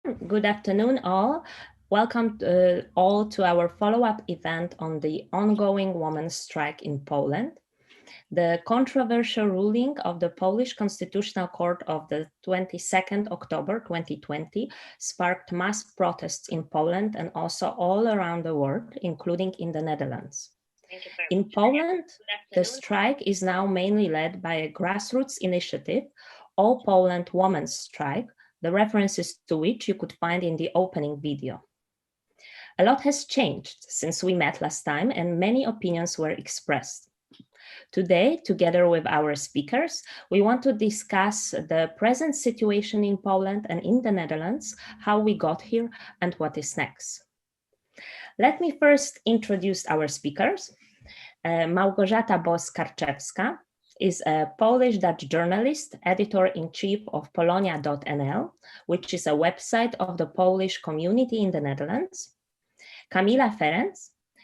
Good afternoon, all. Welcome all to our follow-up event on the ongoing women's strike in Poland. The controversial ruling of the Polish Constitutional Court of the 22nd October 2020 sparked mass protests in Poland and also all around the world, including in the Netherlands. In Poland, the strike is now mainly led by a grassroots initiative, All Poland Women's Strike, the references to which you could find in the opening video. A lot has changed since we met last time and many opinions were expressed. Today, together with our speakers, we want to discuss the present situation in Poland and in the Netherlands, how we got here and what is next. Let me first introduce our speakers. Małgorzata Bos-Karczewska is a Polish-Dutch journalist, editor-in-chief of Polonia.nl, which is a website of the Polish community in the Netherlands. Kamila Ferenc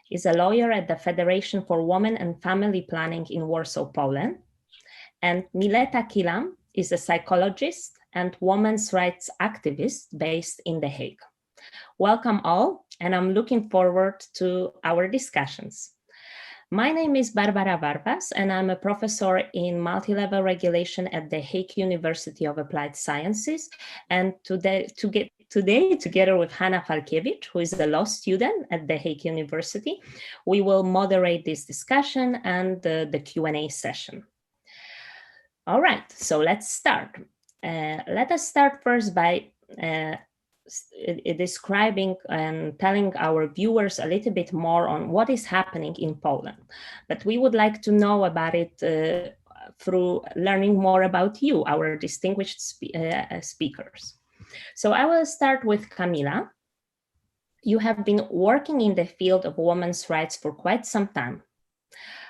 is a lawyer at the Federation for Women and Family Planning in Warsaw, Poland. And Mileta Kilam is a psychologist and women's rights activist based in The Hague. Welcome all, and I'm looking forward to our discussions. My name is Barbara Warwas, and I'm a professor in multi-level regulation at the Hague University of Applied Sciences. And today, together with Hanna Falkiewicz, who is a law student at the Hague University, we will moderate this discussion and the Q&A session. All right, so let's start. Let us start first by describing and telling our viewers a little bit more on what is happening in Poland. But we would like to know about it through learning more about you, our distinguished speakers. So I will start with Kamila. You have been working in the field of women's rights for quite some time.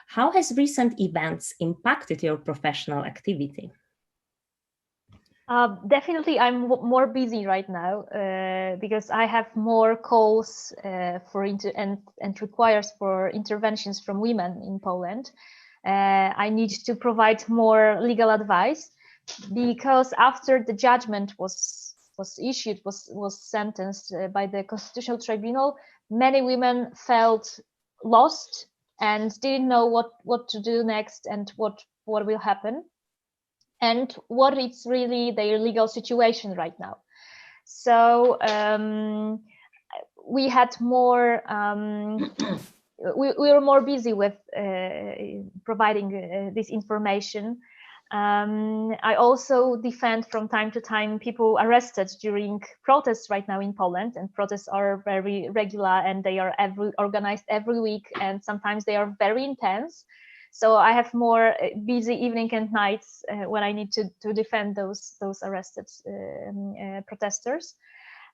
How has recent events impacted your professional activity? Definitely, I'm more busy right now because I have more calls and requires for interventions from women in Poland. I need to provide more legal advice because after the judgment was issued, was sentenced by the Constitutional Tribunal, many women felt lost and didn't know what to do next and what will happen, and what is really their legal situation right now. So we had more, we were more busy with providing this information. I also defend from time to time people arrested during protests right now in Poland, and protests are very regular and they are organized every week, and sometimes they are very intense. So I have more busy evening and nights when I need to defend those arrested protesters.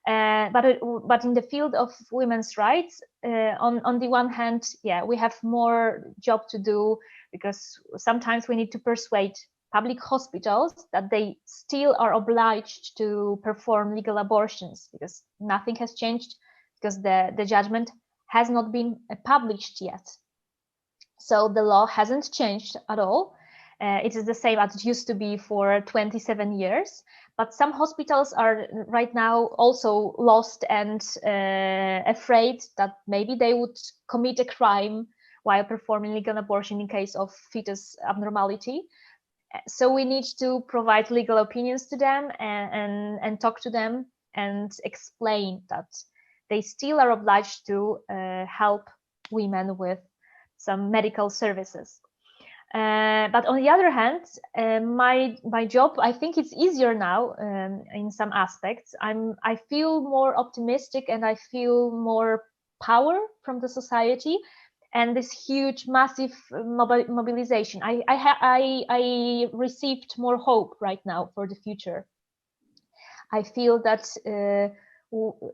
But in the field of women's rights, on the one hand, yeah, we have more job to do because sometimes we need to persuade public hospitals that they still are obliged to perform legal abortions because nothing has changed, because the judgment has not been published yet. So the law hasn't changed at all. It is the same as it used to be for 27 years. But some hospitals are right now also lost and afraid that maybe they would commit a crime while performing legal abortion in case of fetus abnormality. So we need to provide legal opinions to them and talk to them and explain that they still are obliged to help women with some medical services. But on the other hand, my job, I think it's easier now in some aspects. I feel more optimistic and I feel more power from the society and this huge, massive mobilization. I received more hope right now for the future. I feel that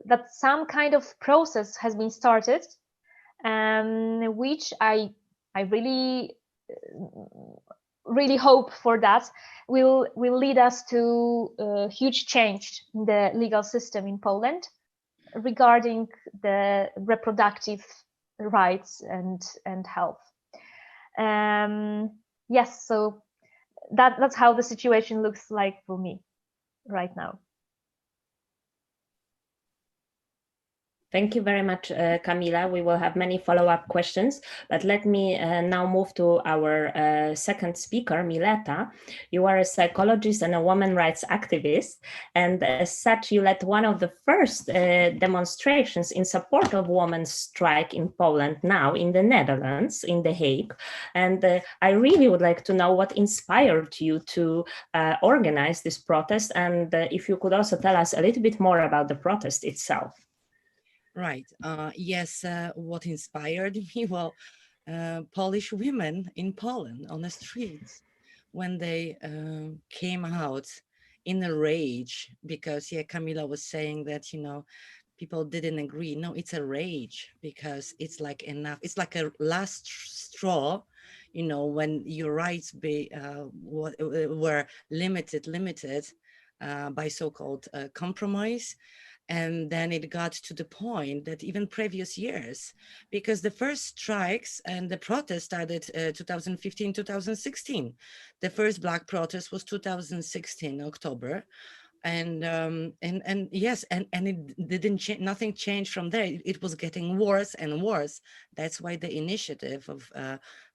that some kind of process has been started, which I really hope for that will lead us to a huge change in the legal system in Poland regarding the reproductive rights and health. Yes, so that's how the situation looks like for me right now. Thank you very much, Camila. We will have many follow-up questions, but let me now move to our second speaker, Mileta. You are a psychologist and a women rights activist, and as such, you led one of the first demonstrations in support of women's strike in Poland now in the Netherlands, in The Hague. And I really would like to know what inspired you to organize this protest, and if you could also tell us a little bit more about the protest itself. Right. Yes. What inspired me? Well, Polish women in Poland on the streets when they came out in a rage because, yeah, Camila was saying that, people didn't agree. No, it's a rage because it's like enough. It's like a last straw, when your rights were limited by so-called compromise. And then it got to the point that even previous years, because the first strikes and the protests started 2015, 2016. The first Black protest was 2016, October. And yes, and it didn't change, nothing changed from there. It was getting worse and worse. That's why the initiative of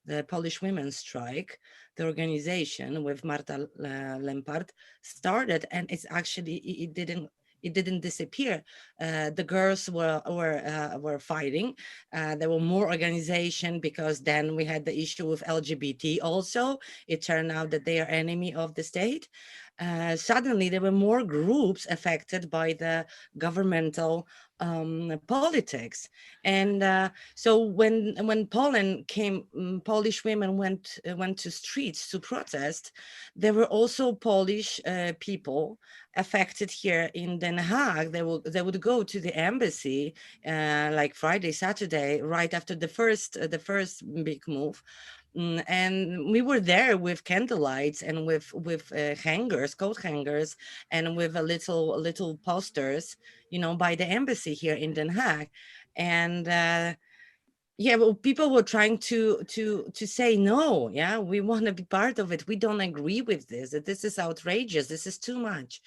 the Polish Women's Strike, the organization with Marta Lempart, started, and it's actually it didn't disappear. The girls were fighting. There were more organization because then we had the issue with LGBT also. It turned out that they are enemy of the state. Suddenly there were more groups affected by the governmental politics. And so when Poland came, Polish women went to streets to protest. There were also Polish people affected here in Den Haag. They would go to the embassy like Friday, Saturday, right after the first big move. And we were there with candlelights and with hangers, coat hangers, and with a little posters, by the embassy here in Den Haag. And yeah, well, people were trying to say no. Yeah, we want to be part of it. We don't agree with this. That this is outrageous. This is too much.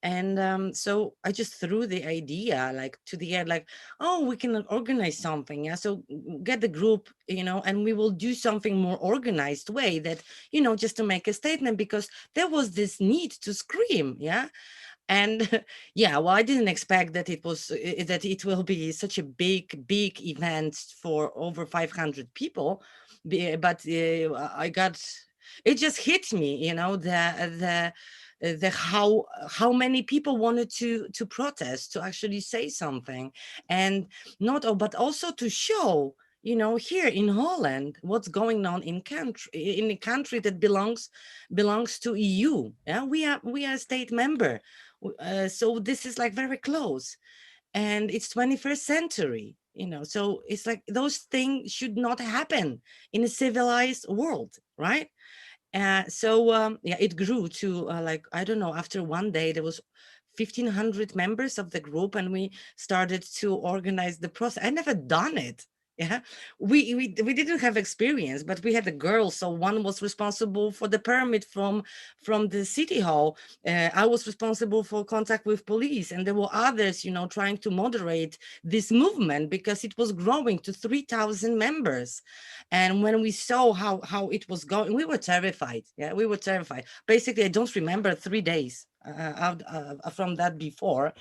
And so I just threw the idea like to the air, like, oh, we can organize something. Yeah, so get the group, and we will do something more organized way, that just to make a statement, because there was this need to scream. Yeah. And yeah, well, I didn't expect that it will be such a big event for over 500 people. But I got, it just hit me, the how many people wanted to protest, to actually say something. And not oh, but also to show, here in Holland, what's going on in a country that belongs to EU. Yeah, we are a state member. So this is like very close, and it's 21st century. So it's like those things should not happen in a civilized world, right? So yeah, it grew to like, I don't know, after one day there was 1,500 members of the group, and we started to organize the process. I never done it. Yeah, we didn't have experience, but we had a girl, so one was responsible for the permit from the city hall. I was responsible for contact with police, and there were others, trying to moderate this movement because it was growing to 3,000 members. And when we saw how it was going, we were terrified. Yeah, we were terrified. Basically, I don't remember 3 days out from that before,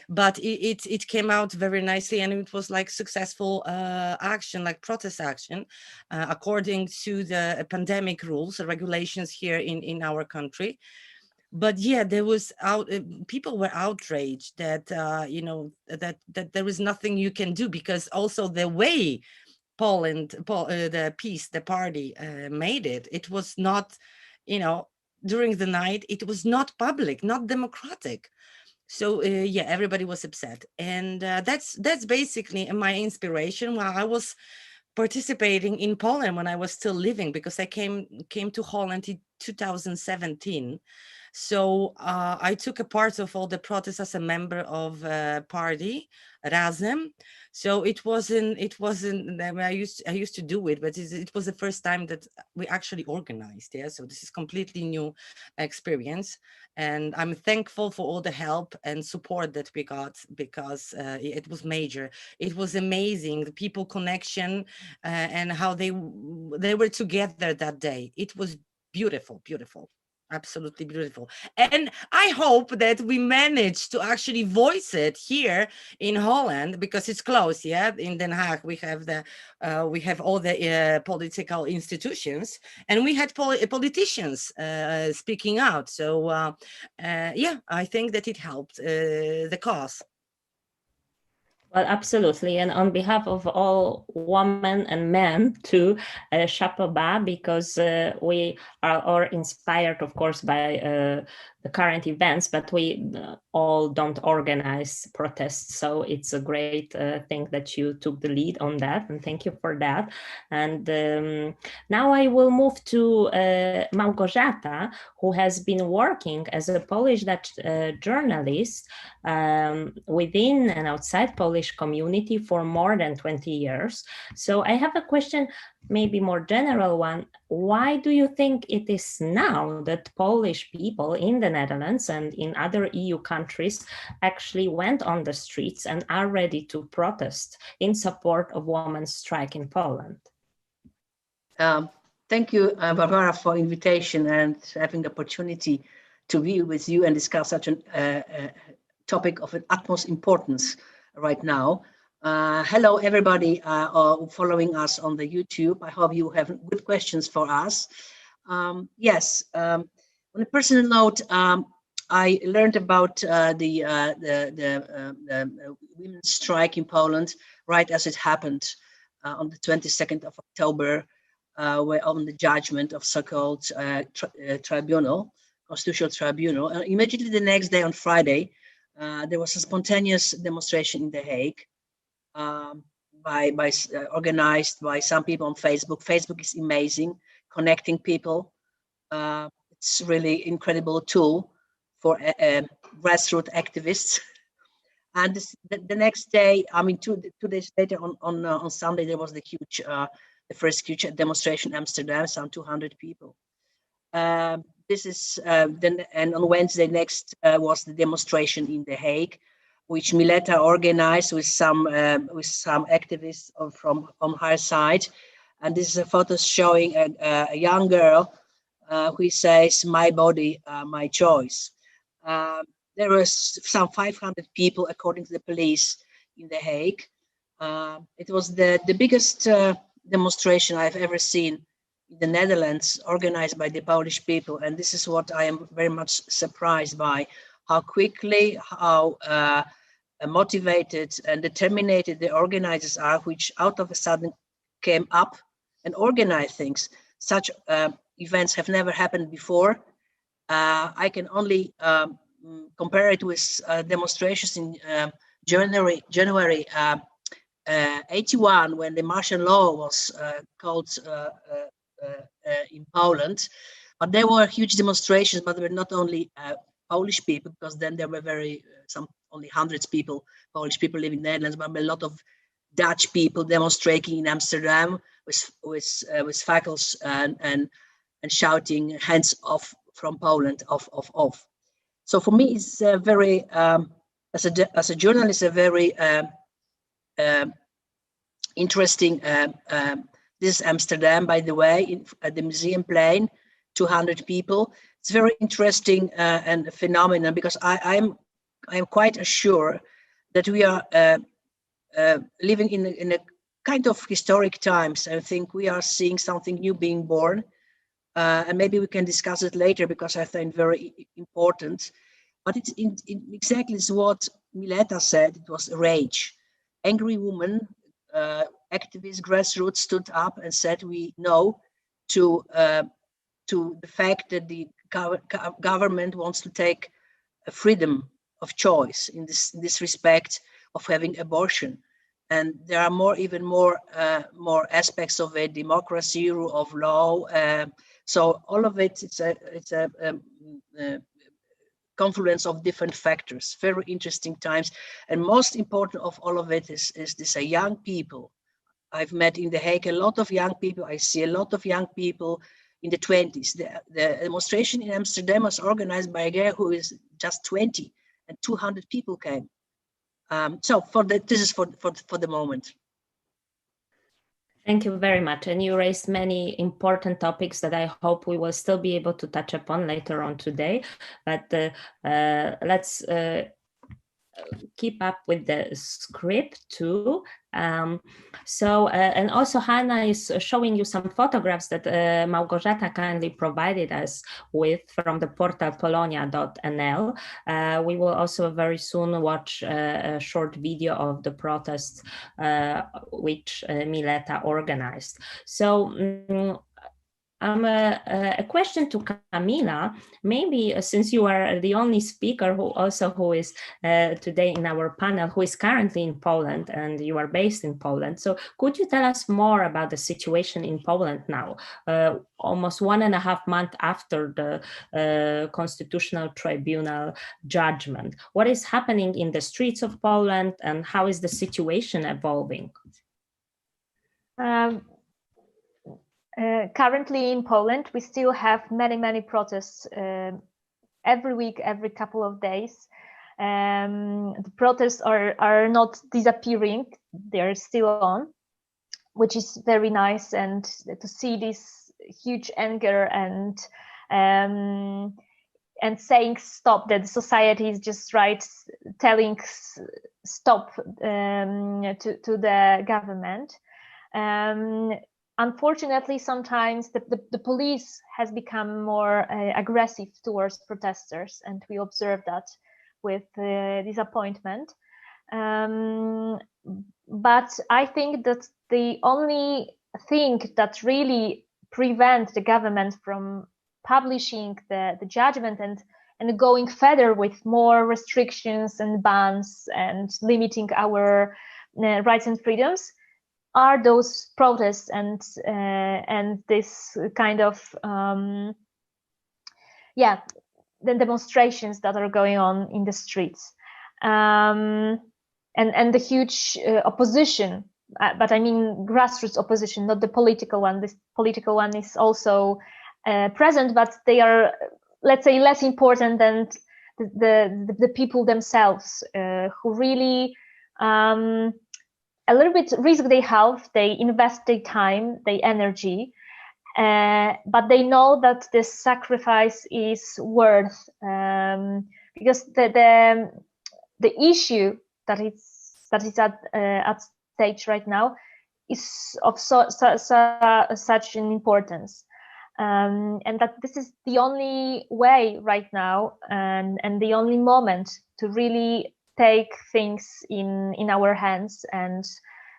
but it came out very nicely, and it was like successful action, like protest action, according to the pandemic rules, the regulations here in our country. But yeah, there was people were outraged that that there was nothing you can do, because also the way the party made it, it was not, during the night, it was not public, not democratic. So yeah, everybody was upset. And that's basically my inspiration while I was participating in Poland when I was still living, because I came to Holland in 2017. So I took a part of all the protests as a member of party Razem. So it wasn't, I mean, I used to do it, but it was the first time that we actually organized. Yeah. So this is completely new experience. And I'm thankful for all the help and support that we got, because it was major. It was amazing, the people connection and how they were together that day. It was beautiful, beautiful. Absolutely beautiful. And I hope that we manage to actually voice it here in Holland, because it's close. Yeah, in Den Haag we have all the political institutions, and we had politicians speaking out. So yeah, I think that it helped the cause. Well, absolutely. And on behalf of all women and men too, chapeau bas, because we are all inspired, of course, by the current events, but we all don't organize protests. So it's a great thing that you took the lead on that. And thank you for that. And now I will move to Małgorzata, who has been working as a Polish Dutch journalist within and outside Polish community for more than 20 years. So I have a question, maybe more general one. Why do you think it is now that Polish people in the Netherlands and in other EU countries actually went on the streets and are ready to protest in support of women's strike in Poland? Thank you, Barbara, for invitation and having the opportunity to be with you and discuss such a topic of utmost importance right now. Hello, everybody following us on the YouTube. I hope you have good questions for us. Yes, on a personal note, I learned about the women's strike in Poland right as it happened on the 22nd of October, where on the judgment of so-called tribunal, constitutional tribunal. Immediately the next day on Friday, there was a spontaneous demonstration in The Hague, organized by some people on Facebook. Facebook is amazing, connecting people. It's really incredible tool for grassroots activists. And the next day, I mean, two days later, on Sunday, there was the first huge demonstration in Amsterdam, some 200 people. This is then, and on Wednesday next was the demonstration in The Hague, which Mileta organized with some activists on her side. And this is a photo showing a young girl who says, "My body, my choice." There was some 500 people, according to the police, in The Hague. It was the biggest demonstration I've ever seen in the Netherlands, organized by the Polish people. And this is what I am very much surprised by, how quickly, how motivated and determined the organizers are, which out of a sudden came up and organized things. Such events have never happened before. I can only compare it with demonstrations in January 81, when the martial law was called in Poland. But there were huge demonstrations, but there were not only Polish people, because then there were only hundreds people, Polish people living in the Netherlands, but a lot of Dutch people demonstrating in Amsterdam with fackles and shouting "hands off from Poland, off." So for me, it's very, as a journalist, a very interesting. This is Amsterdam, by the way, at the museum plain, 200 people. It's very interesting and a phenomenon, because I am quite sure that we are living in a kind of historic times. I think we are seeing something new being born, and maybe we can discuss it later, because I think very important. But it's exactly what Mileta said. It was rage. Angry women, activists, grassroots stood up and said, "We know to the fact that the government wants to take a freedom of choice in this respect of having abortion, and there are even more aspects of a democracy, rule of law. So all of it, it's a confluence of different factors. Very interesting times. And most important of all of it is these young people. I've met in The Hague a lot of young people. I see a lot of young people in the 20s. The demonstration in Amsterdam was organized by a girl who is just 20, and 200 people came. So this is for the moment. Thank you very much. And you raised many important topics that I hope we will still be able to touch upon later on today. But let's keep up with the script too. And also Hanna is showing you some photographs that Małgorzata kindly provided us with from the portal polonia.nl. We will also very soon watch a short video of the protests which Mileta organized. So a question to Kamila, maybe since you are the only speaker who is today in our panel, who is currently in Poland and you are based in Poland. So could you tell us more about the situation in Poland now, almost 1.5 months after the Constitutional Tribunal judgment? What is happening in the streets of Poland and how is the situation evolving? Currently in Poland, we still have many protests every week, every couple of days. The protests are not disappearing; they're still on, which is very nice. And to see this huge anger and saying stop, that the society is just telling stop to the government. Unfortunately, sometimes the police has become more aggressive towards protesters, and we observe that with disappointment. But I think that the only thing that really prevents the government from publishing the judgment and going further with more restrictions and bans and limiting our rights and freedoms are those protests and this kind of the demonstrations that are going on in the streets, and the huge opposition, but I mean grassroots opposition, not the political one. This political one is also present, but they are, let's say, less important than the people themselves, who really a little bit risk their health, they invest their time, their energy, but they know that this sacrifice is worth, because the issue that is at stage right now is of such an importance, and that this is the only way right now and the only moment to really take things in our hands and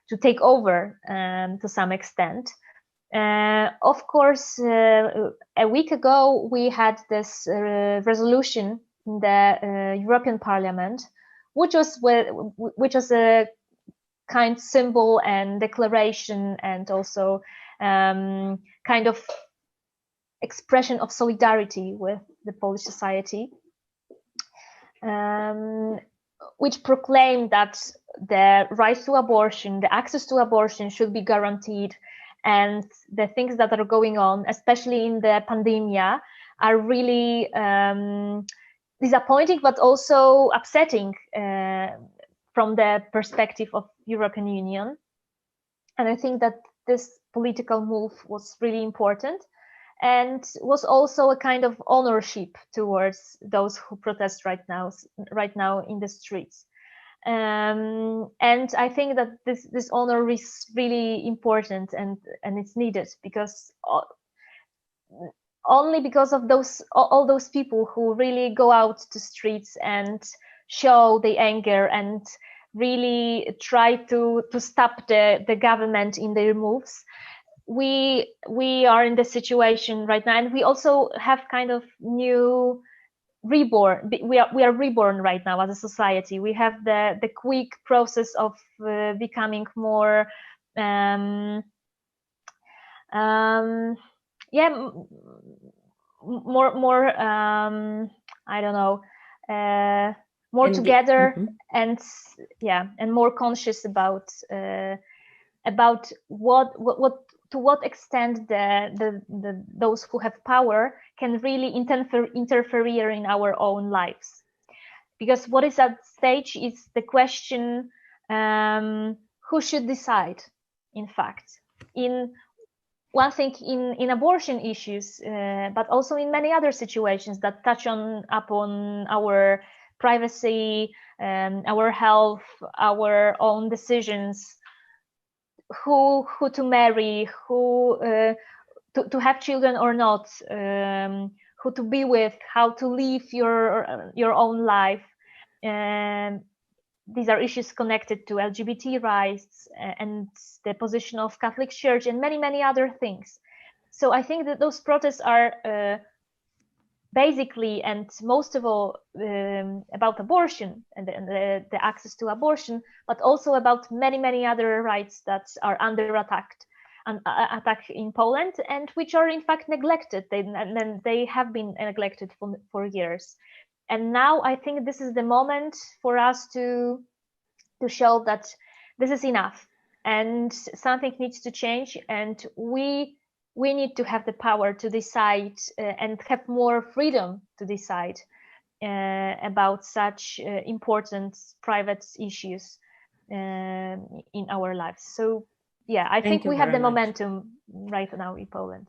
to take over to some extent. Of course, a week ago we had this resolution in the European Parliament, which was a kind symbol and declaration, and also kind of expression of solidarity with the Polish society, which proclaimed that the right to abortion, the access to abortion should be guaranteed, and the things that are going on, especially in the pandemia, are really disappointing, but also upsetting from the perspective of European Union. And I think that this political move was really important, and was also a kind of ownership towards those who protest right now in the streets. And I think that this honor is really important and it's needed, because only because of all those people who really go out to streets and show the anger and really try to stop the government in their moves, we are in the situation right now, and we also have kind of new reborn. We are reborn right now as a society. We have the quick process of becoming more more I don't know, more together, Mhm. and and more conscious about what to what extent those who have power can really interfere in our own lives. Because what is at stage is the question, who should decide, in fact. In one thing in abortion issues, but also in many other situations that touch upon our privacy, our health, our own decisions, who to marry, who to have children or not, who to be with, how to live your own life. These are issues connected to LGBT rights and the position of Catholic Church and many other things. So I think that those protests are basically and most of all about abortion and the access to abortion, but also about many other rights that are under attack in Poland, and which are in fact neglected. They have been neglected for years. And now I think this is the moment for us to show that this is enough and something needs to change, and we need to have the power to decide and have more freedom to decide about such important private issues in our lives. So yeah, I think we have the momentum right now in Poland.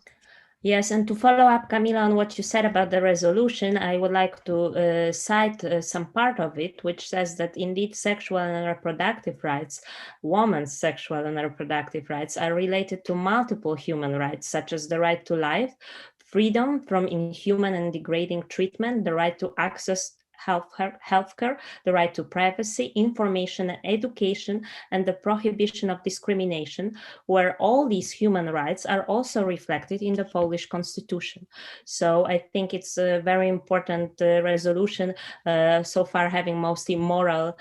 Yes, and to follow up, Camila, on what you said about the resolution, I would like to cite some part of it, which says that indeed sexual and reproductive rights, women's sexual and reproductive rights, are related to multiple human rights, such as the right to life, freedom from inhuman and degrading treatment, the right to access healthcare, the right to privacy, information and education, and the prohibition of discrimination, where all these human rights are also reflected in the Polish constitution. So I think it's a very important resolution, so far having mostly moral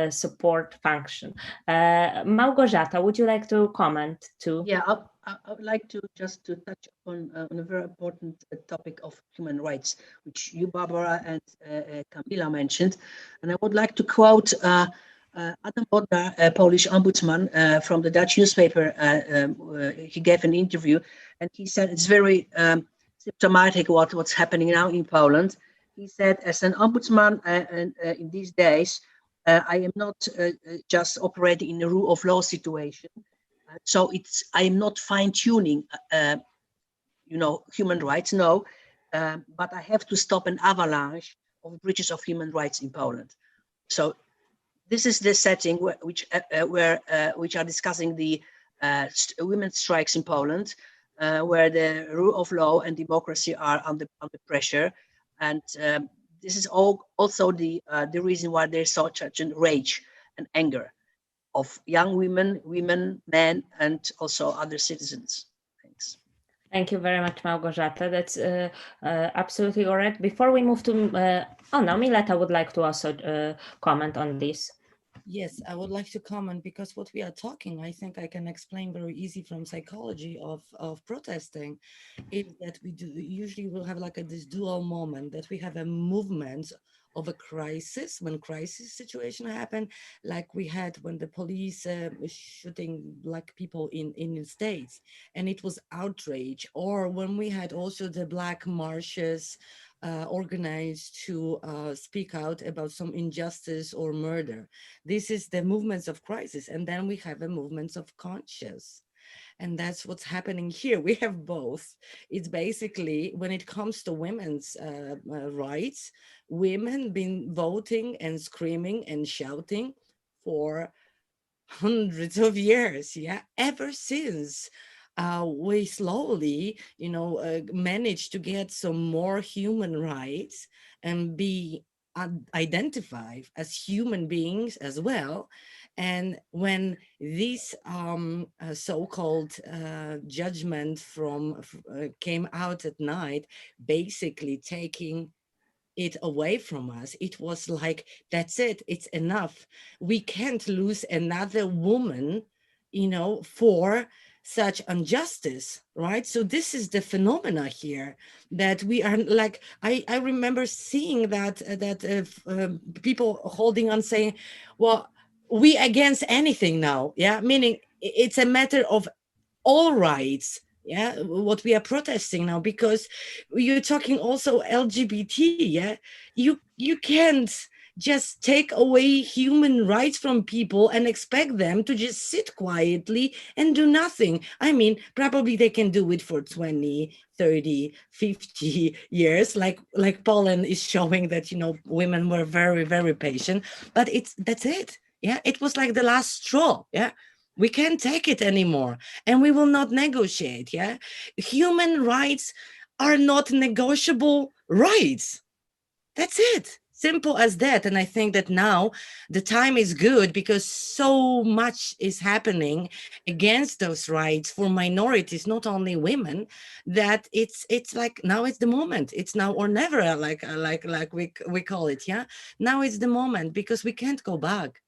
support function. Małgorzata, would you like to comment too? Yeah, I would like to just to touch on a very important topic of human rights, which you, Barbara, and Camila mentioned. And I would like to quote Adam Bodnar, a Polish ombudsman from the Dutch newspaper. He gave an interview, and he said it's very symptomatic what's happening now in Poland. He said, as an ombudsman in these days, I am not just operating in a rule of law situation. So I am not fine-tuning, human rights, no, but I have to stop an avalanche of breaches of human rights in Poland. So this is the setting which are discussing the women's strikes in Poland, where the rule of law and democracy are under pressure, and this is also the reason why there's such a rage and anger of young women, men, and also other citizens. Thanks. Thank you very much, Małgorzata. That's absolutely correct. Before we move to, now Mileta would like to also comment on this. Yes, I would like to comment, because what we are talking, I think I can explain very easy from psychology of protesting, is that we usually will have like this dual moment, that we have a movement of a crisis, when crisis situation happen, like we had when the police shooting black people in the States, and it was outrage, or when we had also the black marches organized to speak out about some injustice or murder. This is the movements of crisis. And then we have a movements of conscience. And that's what's happening here. We have both. It's basically, when it comes to women's rights, women been voting and screaming and shouting for hundreds of years, yeah, ever since we slowly, managed to get some more human rights and be identified as human beings as well. And when this so-called judgment came out at night, basically taking it away from us, it was like, that's it, it's enough. We can't lose another woman, for such injustice, right? So this is the phenomena here, that we are like, I remember seeing that people holding on saying, well, we against anything now, yeah, meaning it's a matter of all rights, yeah, what we are protesting now, because you're talking also LGBT, yeah, you can't just take away human rights from people and expect them to just sit quietly and do nothing. I mean, probably they can do it for 20, 30, 50 years, like Poland is showing that, you know, women were very, very patient, but that's it. Yeah, it was like the last straw. Yeah, we can't take it anymore, and we will not negotiate. Yeah, human rights are not negotiable rights. That's it. Simple as that. And I think that now the time is good, because so much is happening against those rights for minorities, not only women, that it's like now it's the moment. It's now or never, like we call it. Yeah. Now it's the moment, because we can't go back.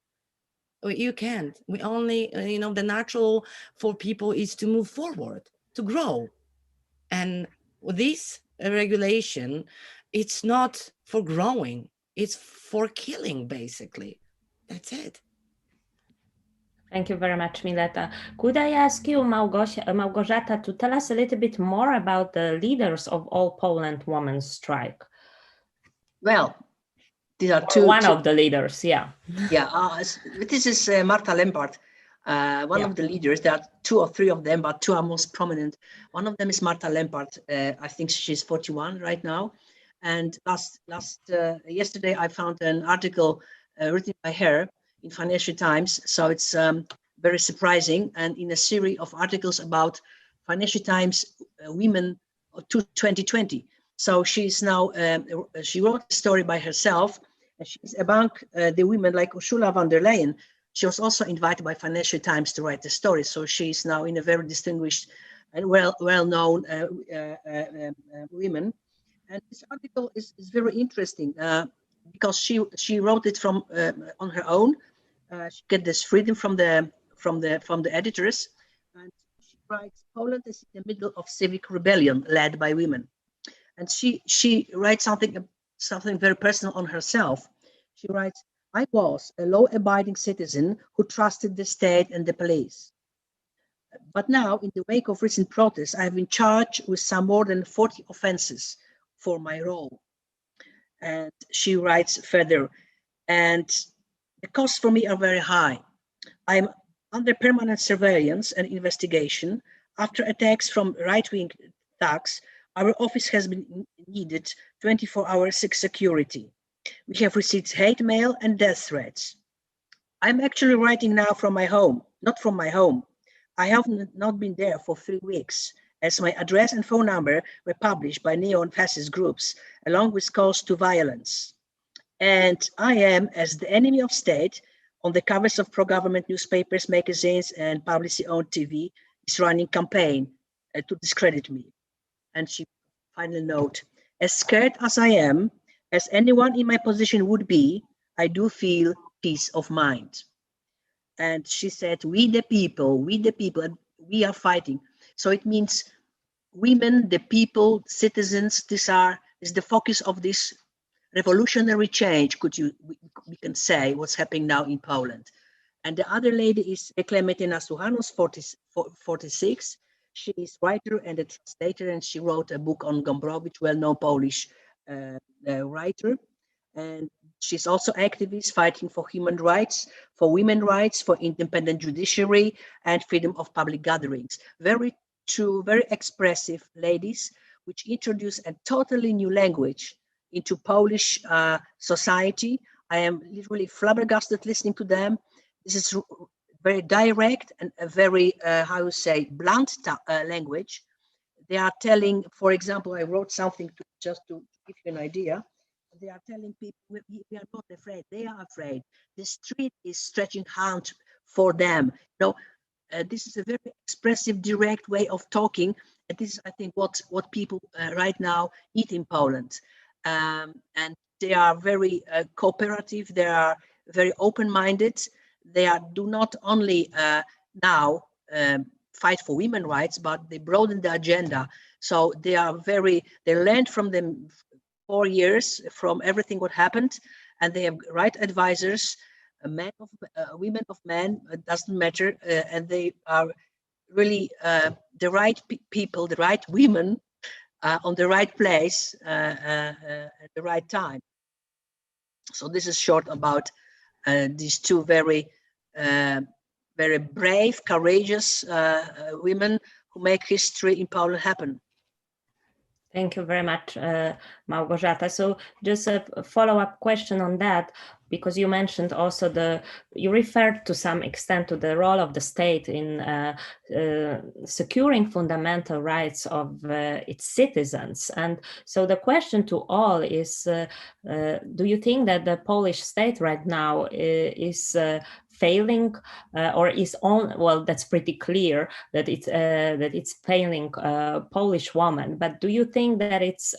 You can't. We only, you know, the natural for people is to move forward, to grow. And this regulation, it's not for growing, it's for killing, basically. That's it. Thank you very much, Mileta. Could I ask you, Małgorzata, to tell us a little bit more about the leaders of All Poland Women's Strike? Well, these are one of the leaders, yeah. Yeah, this is Marta Lempart, one of the leaders. There are 2 or 3 of them, but 2 are most prominent. One of them is Marta Lempart. I think she's 41 right now. And yesterday, I found an article written by her in Financial Times. So it's very surprising. And in a series of articles about Financial Times women to 2020. So she's now, she wrote a story by herself. And she's among the women like Ursula von der Leyen. She was also invited by Financial Times to write the story. So she's now in a very distinguished and well-known women. And this article is very interesting because she wrote it from on her own. She get this freedom from the editors, and she writes, Poland is in the middle of civic rebellion led by women. And she writes something very personal on herself. She writes, I was a law-abiding citizen who trusted the state and the police. But now, in the wake of recent protests, I have been charged with some more than 40 offenses for my role. And she writes further, and the costs for me are very high. I'm under permanent surveillance and investigation. After attacks from right-wing thugs, our office has been needed 24-hour security. We have received hate mail and death threats. I'm actually writing now from my home, not from my home. I have not been there for 3 weeks, as my address and phone number were published by neo-fascist groups, along with calls to violence. And I am, as the enemy of state, on the covers of pro-government newspapers, magazines, and publicly-owned TV, is running campaign to discredit me. And she final note, as scared as I am, as anyone in my position would be, I do feel peace of mind. And she said, we the people, and we are fighting. So it means women, the people, citizens, is the focus of this revolutionary change, we can say, what's happening now in Poland. And the other lady is Klementyna Suchanos, 46. She is writer and a translator, and she wrote a book on Gombrowicz, well-known Polish writer. And she's also activist, fighting for human rights, for women's rights, for independent judiciary, and freedom of public gatherings. Very true, very expressive ladies, which introduce a totally new language into Polish society. I am literally flabbergasted listening to them. This is very direct and a very, blunt language. They are telling, for example, I wrote something just to give you an idea. They are telling people, we are not afraid. They are afraid. The street is stretching hands for them. This is a very expressive, direct way of talking. And this is, I think, what people right now need in Poland. And they are very cooperative. They are very open-minded. They do not only now fight for women's rights, but they broaden the agenda. So they learned from them 4 years from everything what happened, and they have right advisors, women of men, it doesn't matter, and they are really the right people, the right women on the right place at the right time. So this is short about these two very brave, courageous women who make history in Poland happen. Thank you very much, Małgorzata. So just a follow-up question on that, because you mentioned also you referred to some extent to the role of the state in securing fundamental rights of its citizens. And so the question to all is, do you think that the Polish state right now is failing or is on, well, that's pretty clear that it's failing Polish woman, but do you think that it's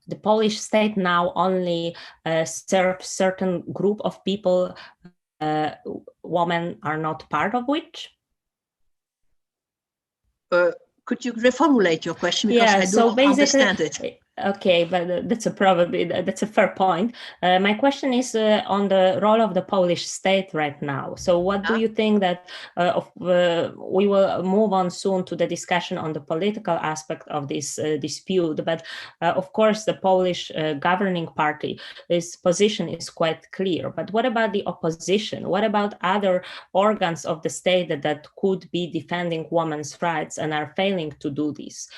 the Polish state now only serves certain group of people women are not part of which? Could you reformulate your question, because I don't understand it? Okay, but that's a fair point. My question is on the role of the Polish state right now. So what do you think that we will move on soon to the discussion on the political aspect of this dispute, but of course the Polish governing party, its position is quite clear. But what about the opposition? What about other organs of the state that could be defending women's rights and are failing to do this?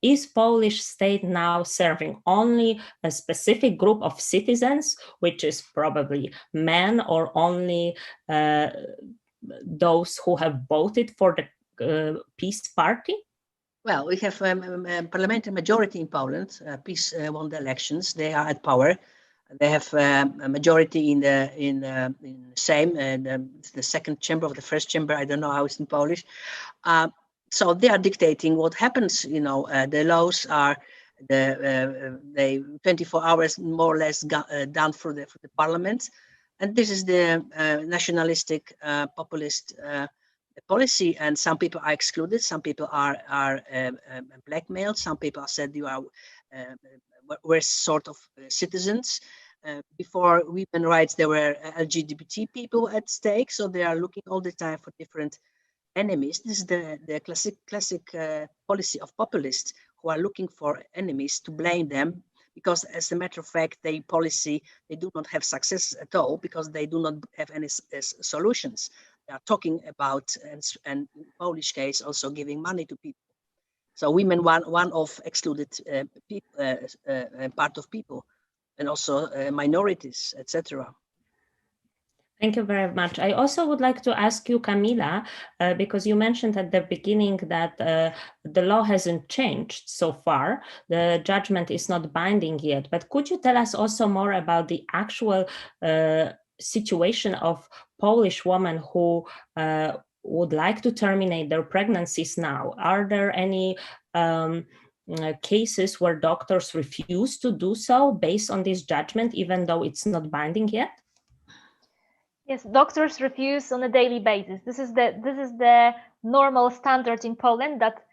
Is Polish state now serving only a specific group of citizens, which is probably men, or only those who have voted for the Peace Party? Well, we have a parliamentary majority in Poland. Peace won the elections. They are at power. They have a majority in the Sejm, and the second chamber of the first chamber. I don't know how it's in Polish. So they are dictating what happens. The laws are they 24 hours more or less done for the parliament, and this is the nationalistic populist policy. And some people are excluded. Some people are blackmailed. Some people are said you are worst sort of citizens. Before women's rights, there were LGBT people at stake. So they are looking all the time for different enemies. This is the classic policy of populists, who are looking for enemies to blame them, because as a matter of fact, they do not have success at all, because they do not have any solutions. They are talking about, and in Polish case, also giving money to people. So women, one of excluded part of people, and also minorities, etc. Thank you very much. I also would like to ask you, Kamila, because you mentioned at the beginning that the law hasn't changed so far. The judgment is not binding yet, but could you tell us also more about the actual situation of Polish women who would like to terminate their pregnancies now? Are there any cases where doctors refuse to do so based on this judgment, even though it's not binding yet? Yes, doctors refuse on a daily basis. This is the normal standard in Poland, that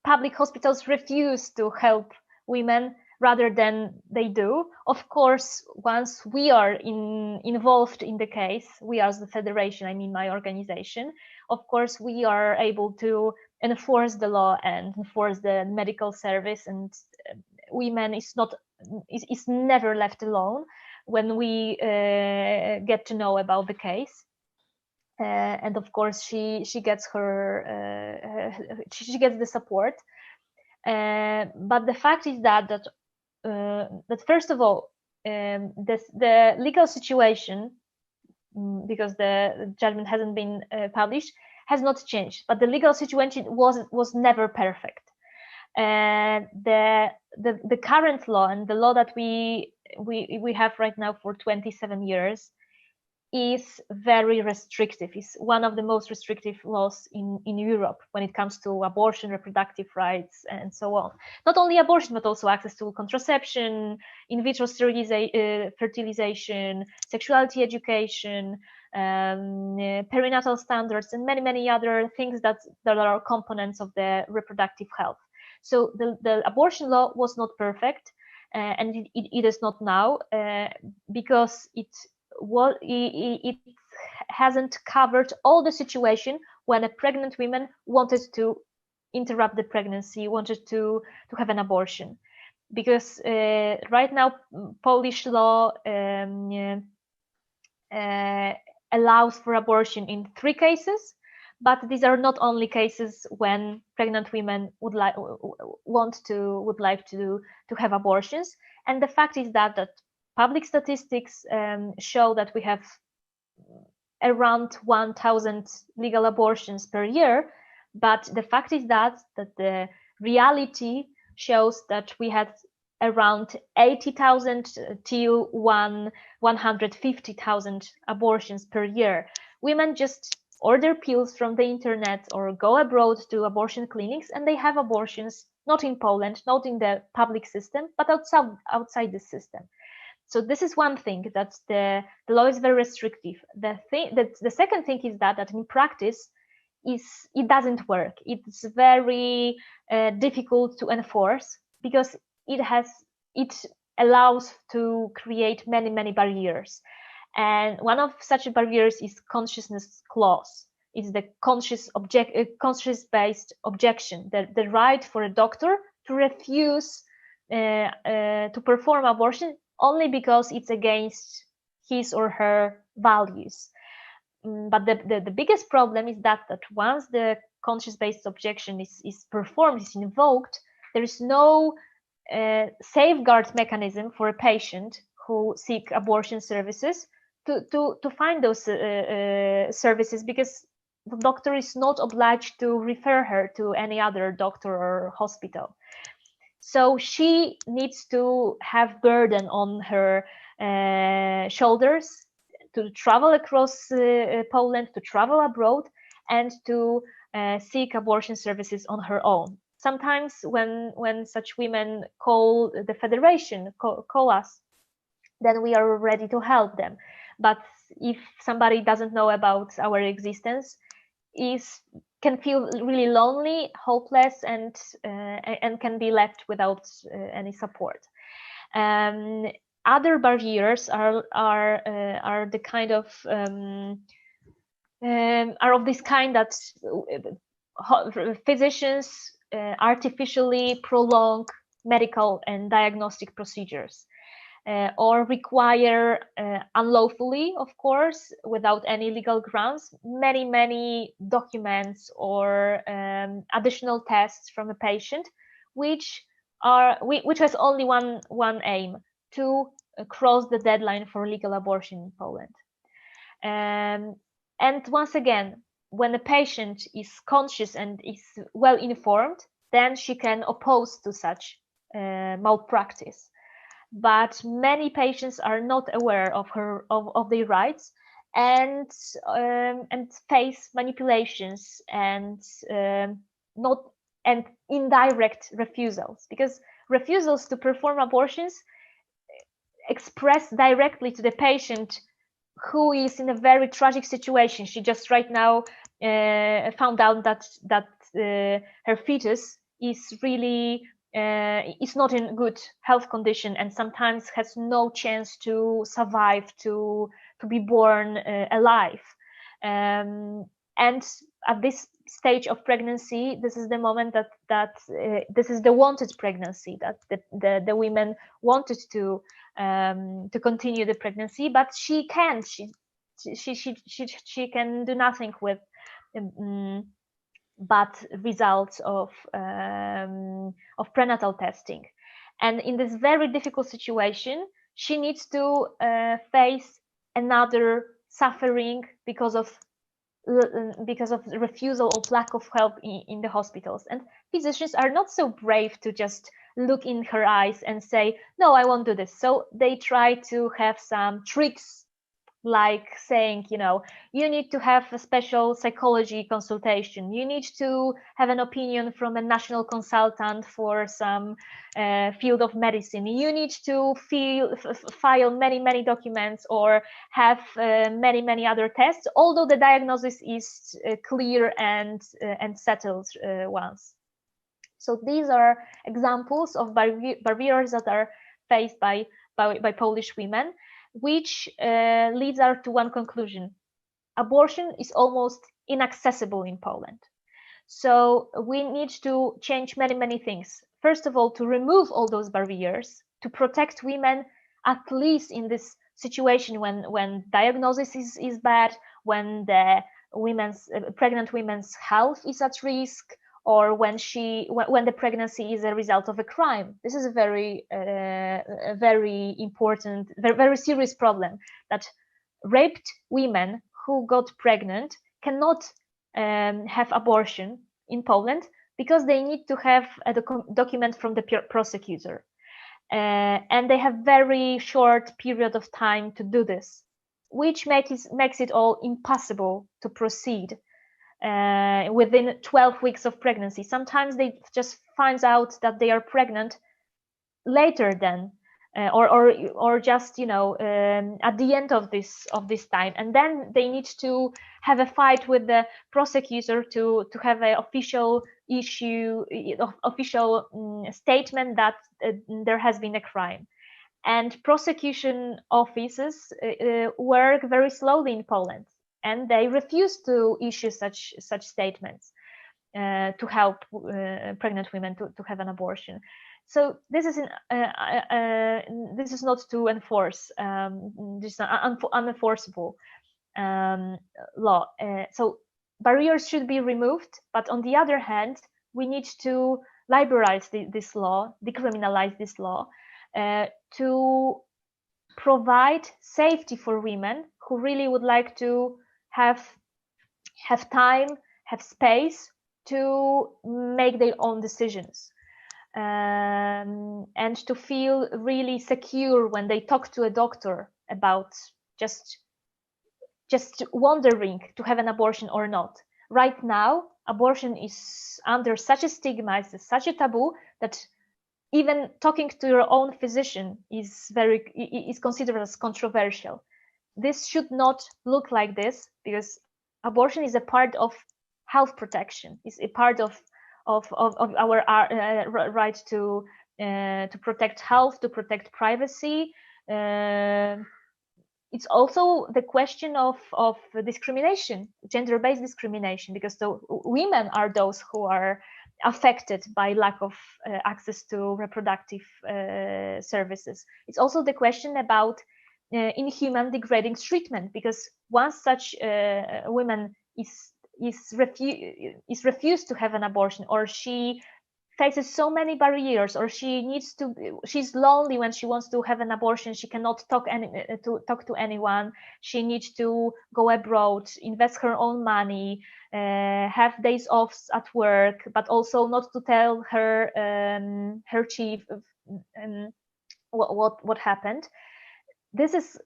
public hospitals refuse to help women rather than they do. Of course, once we are involved in the case, we as the federation, I mean my organization, of course we are able to enforce the law and enforce the medical service, and women is never left alone when we get to know about the case. And of course she gets she gets the support. But the fact is that first of all, the legal situation, because the judgment hasn't been published, has not changed, but the legal situation was never perfect. And the current law, and the law that we have right now for 27 years, is very restrictive. It's one of the most restrictive laws in Europe when it comes to abortion, reproductive rights, and so on. Not only abortion, but also access to contraception, in vitro fertilization, sexuality education, perinatal standards, and many other things that are components of the reproductive health. So the abortion law was not perfect, and it is not now, because it hasn't covered all the situation when a pregnant woman wanted to interrupt the pregnancy, wanted to have an abortion. Because right now Polish law allows for abortion in 3 cases, but these are not only cases when pregnant women would like to have abortions. And the fact is that public statistics show that we have around 1,000 legal abortions per year, but the fact is that the reality shows that we had around 80,000 till 150,000 abortions per year. Women just order pills from the internet or go abroad to abortion clinics, and they have abortions, not in Poland, not in the public system, but outside the system. So this is one thing, that the law is very restrictive. The second thing is that in practice, it doesn't work. It's very difficult to enforce, because it allows to create many barriers. And one of such barriers is consciousness clause. It's the conscious-based objection, the right for a doctor to refuse to perform abortion only because it's against his or her values. But the biggest problem is that once the conscious-based objection is performed, is invoked, there is no safeguard mechanism for a patient who seek abortion services to find those services, because the doctor is not obliged to refer her to any other doctor or hospital. So she needs to have burden on her shoulders to travel across Poland, to travel abroad, and to seek abortion services on her own. Sometimes when such women call the federation, call us, then we are ready to help them. But if somebody doesn't know about our existence, can feel really lonely, hopeless, and can be left without any support. Other barriers are the kind of are of this kind that physicians artificially prolong medical and diagnostic procedures, or require unlawfully, of course, without any legal grounds, many documents or additional tests from a patient, which has only one aim: to cross the deadline for legal abortion in Poland. And once again, when a patient is conscious and is well informed, then she can oppose to such malpractice. But many patients are not aware of their rights, and face manipulations and indirect refusals, because refusals to perform abortions express directly to the patient, who is in a very tragic situation. She just right now found out that her fetus is really is not in good health condition, and sometimes has no chance to survive, to be born alive. And at this stage of pregnancy, this is the moment that this is the wanted pregnancy, that the women wanted to continue the pregnancy, but she can't. She can do nothing with but results of prenatal testing. And in this very difficult situation, she needs to face another suffering because of refusal or lack of help in the hospitals. And physicians are not so brave to just look in her eyes and say, no, I won't do this. So they try to have some tricks like saying, you know, you need to have a special psychology consultation, you need to have an opinion from a national consultant for some field of medicine, you need to file many documents or have many other tests, although the diagnosis is clear and settled once. So these are examples of barriers that are faced by Polish women, which leads us to one conclusion: abortion is almost inaccessible in Poland. So we need to change many things. First of all, to remove all those barriers, to protect women, at least in this situation when diagnosis is bad, when the pregnant women's health is at risk, or when the pregnancy is a result of a crime. This is a very important, very serious problem, that raped women who got pregnant cannot have abortion in Poland because they need to have a document from the prosecutor, and they have very short period of time to do this, which makes it all impossible to proceed within 12 weeks of pregnancy. Sometimes they just find out that they are pregnant later than or just, you know, at the end of this time, and then they need to have a fight with the prosecutor to have an official statement that there has been a crime. And prosecution offices work very slowly in Poland, and they refuse to issue such statements to help pregnant women to have an abortion. So this is not to enforce. This is an unenforceable law. So barriers should be removed, but on the other hand, we need to liberalize this law, decriminalize this law, to provide safety for women who really would like to have time, have space to make their own decisions, and to feel really secure when they talk to a doctor about just wondering to have an abortion or not. Right now, abortion is under such a stigma, it's such a taboo, that even talking to your own physician is considered as controversial. This should not look like this, because abortion is a part of health protection. It's a part of our right to protect health, to protect privacy. It's also the question of discrimination, gender-based discrimination, because the women are those who are affected by lack of access to reproductive services. It's also the question about inhuman, degrading treatment, because once such woman is refused to have an abortion, or she faces so many barriers, or she's lonely when she wants to have an abortion, she cannot talk to anyone, she needs to go abroad, invest her own money, have days off at work, but also not to tell her chief what happened. This is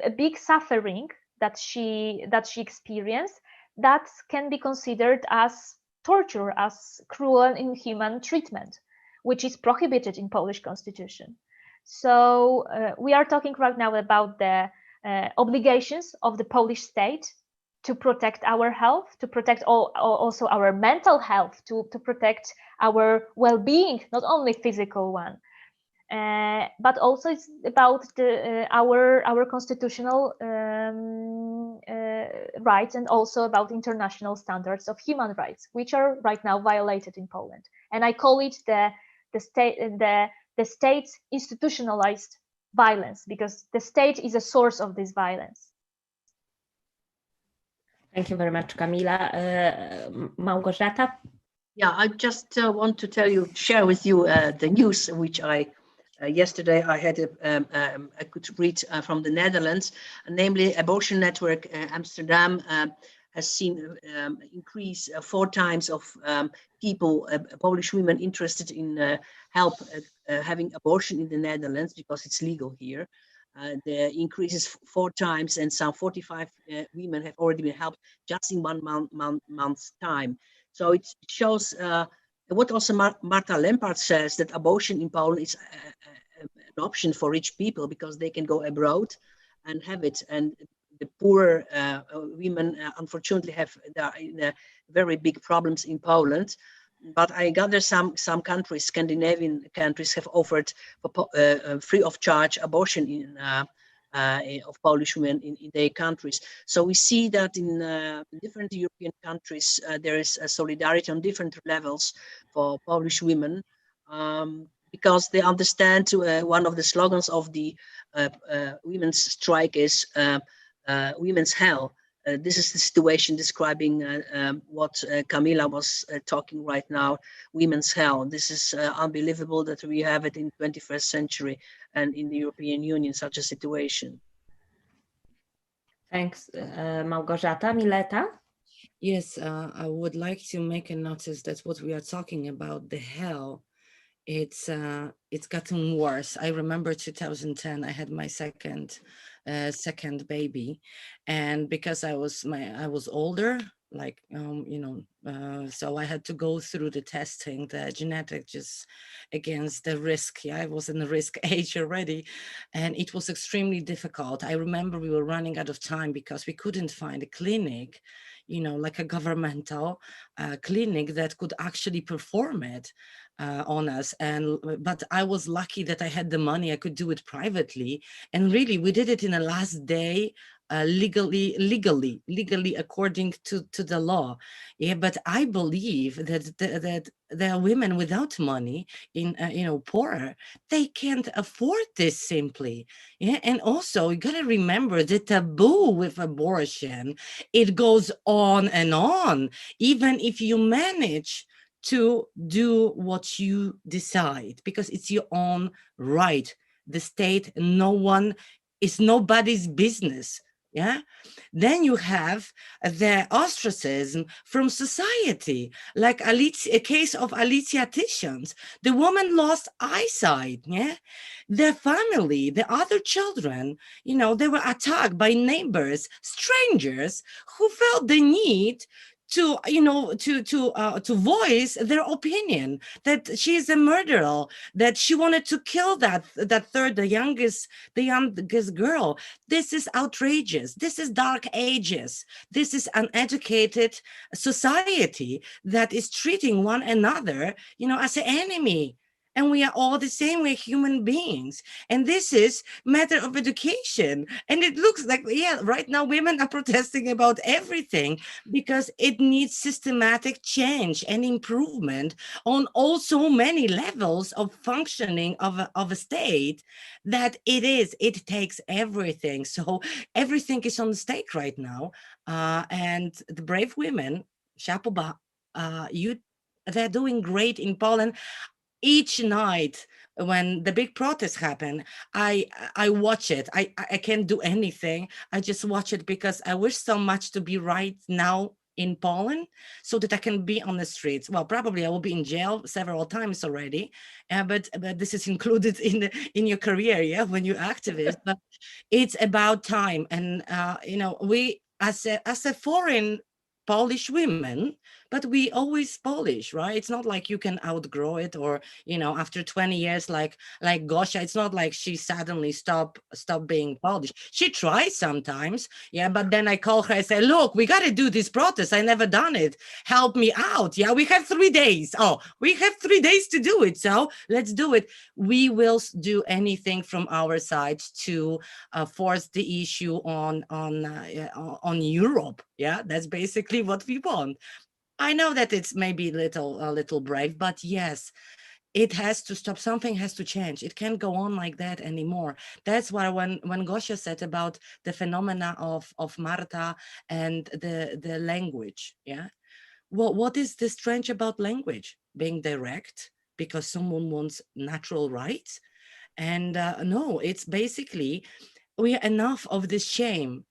a big suffering that she experienced, that can be considered as torture, as cruel and inhuman treatment, which is prohibited in Polish constitution. So we are talking right now about the obligations of the Polish state to protect our health, to protect also our mental health, to protect our well-being, not only physical one. But also it's about our constitutional rights, and also about international standards of human rights, which are right now violated in Poland. And I call it the state's institutionalized violence, because the state is a source of this violence. Thank you very much, Kamila. Małgorzata? Yeah, I just want to share with you the news which yesterday I had I could read from the Netherlands, namely Abortion Network Amsterdam has seen increase 4 times of people, Polish women interested in help having abortion in the Netherlands, because it's legal here. The increase is 4 times, and some 45 women have already been helped just in 1 month's time. So it shows what also Marta Lempart says, that abortion in Poland is an option for rich people because they can go abroad and have it. And the poor women, unfortunately, have very big problems in Poland. But I gather some countries, Scandinavian countries, have offered free of charge abortion of Polish women in their countries. So we see that in different European countries, there is a solidarity on different levels for Polish women, because they understand one of the slogans of the women's strike is women's hell. This is the situation describing what Camila was talking right now, women's hell. This is unbelievable that we have it in 21st century and in the European Union, such a situation. Thanks, Małgorzata. Mileta? Yes, I would like to make a notice that what we are talking about, the hell, it's gotten worse. I remember 2010, I had my second baby, and because I was older, like so I had to go through the testing, the genetic, just against the risk. Yeah, I was in the risk age already, and it was extremely difficult. I remember we were running out of time because we couldn't find a clinic, like a governmental clinic that could actually perform it on us. But I was lucky that I had the money. I could do it privately, and really we did it in the last day, legally according to the law. Yeah, but I believe that there are women without money, in poorer, they can't afford this simply. Yeah, and also you gotta remember the taboo with abortion. It goes on and on, even if you manage to do what you decide, because it's your own right. The state, it's nobody's business. Yeah. Then you have the ostracism from society, like a case of Alicia Tishans. The woman lost eyesight. Yeah. Their family, the other children, they were attacked by neighbors, strangers who felt the need to voice their opinion that she is a murderer, that she wanted to kill the youngest girl. This is outrageous. This is dark ages. This is uneducated society that is treating one another, as an enemy. And we are all the same. We're human beings. And this is matter of education. And it looks like, right now women are protesting about everything because it needs systematic change and improvement on also many levels of functioning of a state, that it takes everything. So everything is on the stake right now. And the brave women, Shapoba, they're doing great in Poland. Each night when the big protests happen, I watch it. I can't do anything. I just watch it because I wish so much to be right now in Poland so that I can be on the streets. Well, probably I will be in jail several times already, but this is included in your career, yeah, when you're activist. But it's about time, and we as a foreign Polish women, but we always Polish, right? It's not like you can outgrow it, or after 20 years, like Gosia, it's not like she suddenly stop being Polish. She tries sometimes, yeah, but then I call her, I say, look, we got to do this protest. I never done it. Help me out. Yeah, we have 3 days. Oh, we have 3 days to do it. So let's do it. We will do anything from our side to force the issue on Europe. Yeah, that's basically what we want. I know that it's maybe a little brave, but yes, it has to stop. Something has to change. It can't go on like that anymore. That's why when Gosia said about the phenomena of Marta and the language, yeah. Well, what is the strange about language? Being direct because someone wants natural rights? And no, it's basically, we are enough of this shame.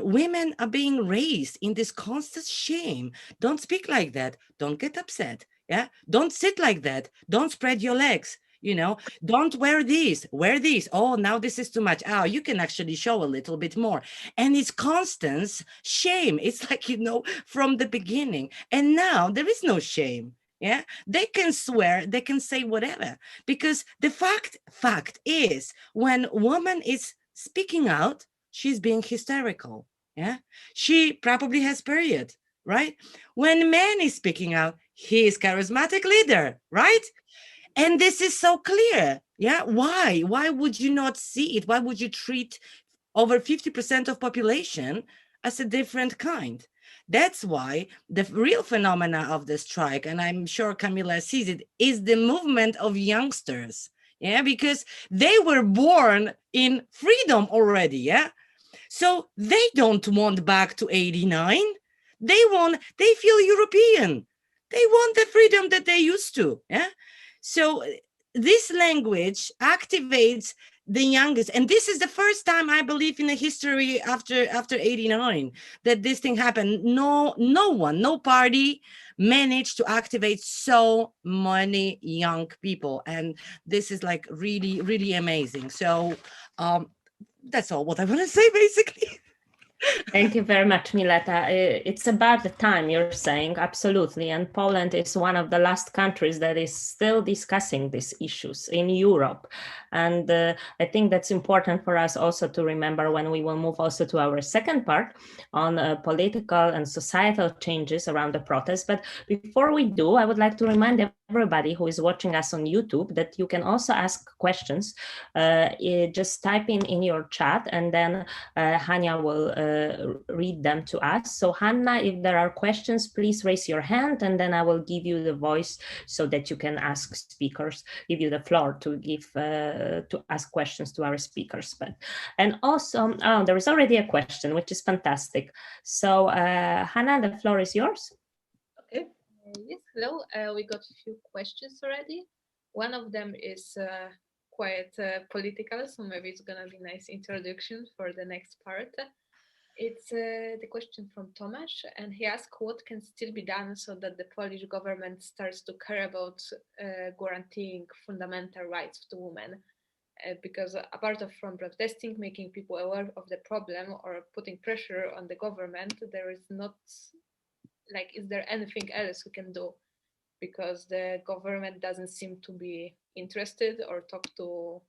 Women are being raised in this constant shame. Don't speak like that. Don't get upset. Yeah. Don't sit like that. Don't spread your legs. You know, don't wear these, wear these. Oh, now this is too much. Oh, you can actually show a little bit more. And it's constant shame. It's like, you know, from the beginning. And now there is no shame. Yeah, they can swear, they can say whatever, because the fact is, when woman is speaking out, she's being hysterical. Yeah, she probably has period, right? When man is speaking out, he is charismatic leader, right? And this is so clear. Yeah, why would you not see it? Why would you treat over 50% of population as a different kind? That's why the real phenomena of the strike, and I'm sure Camila sees it, is the movement of youngsters. Yeah, because they were born in freedom already. Yeah, so they don't want back to 89. They feel European. They want the freedom that they used to. Yeah. So this language activates the youngest, and this is the first time, I believe, in the history after 89 that this thing happened. No one, no party managed to activate so many young people, and this is like really, really amazing. So that's all what I want to say, basically. Thank you very much, Mileta. It's about the time, you're saying, absolutely. And Poland is one of the last countries that is still discussing these issues in Europe. And I think that's important for us also to remember when we will move also to our second part on political and societal changes around the protest. But before we do, I would like to remind everybody who is watching us on YouTube that you can also ask questions. Just type in your chat, and then Hania will read them to us. So Hanna, if there are questions, please raise your hand, and then I will give you the voice so that you can ask speakers, give you the floor to give to ask questions to our speakers. And also, there is already a question, which is fantastic. So Hanna, the floor is yours. Okay. Yes, hello. We got a few questions already. One of them is quite political, so maybe it's gonna be a nice introduction for the next part. It's the question from Tomasz, and he asked what can still be done so that the Polish government starts to care about guaranteeing fundamental rights to women. Because apart from protesting, making people aware of the problem or putting pressure on the government, there is not, like, is there anything else we can do? Because the government doesn't seem to be interested or talk to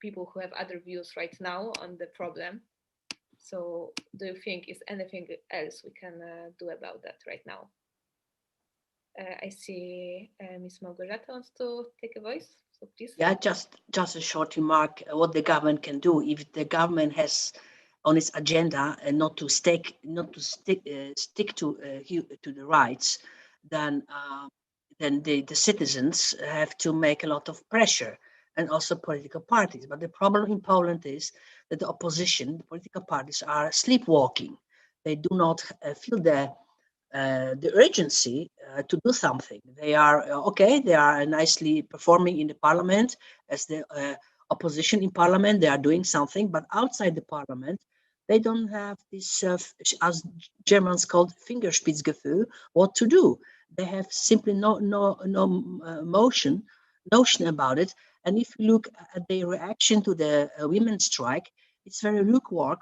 people who have other views right now on the problem. So do you think is anything else we can do about that right now? I see Ms. Małgorzata wants to take a voice, so please. Yeah, just a short remark. What the government can do, if the government has on its agenda and not to stick to the rights, then the citizens have to make a lot of pressure, and also political parties. But the problem in Poland is that the opposition, the political parties, are sleepwalking. They do not feel the urgency to do something. They are okay. They are nicely performing in the parliament as the opposition in parliament. They are doing something, but outside the parliament, they don't have this, as Germans called Fingerspitzgefühl, what to do. They have simply no notion about it. And if you look at the reaction to the women's strike, it's very lukewarm,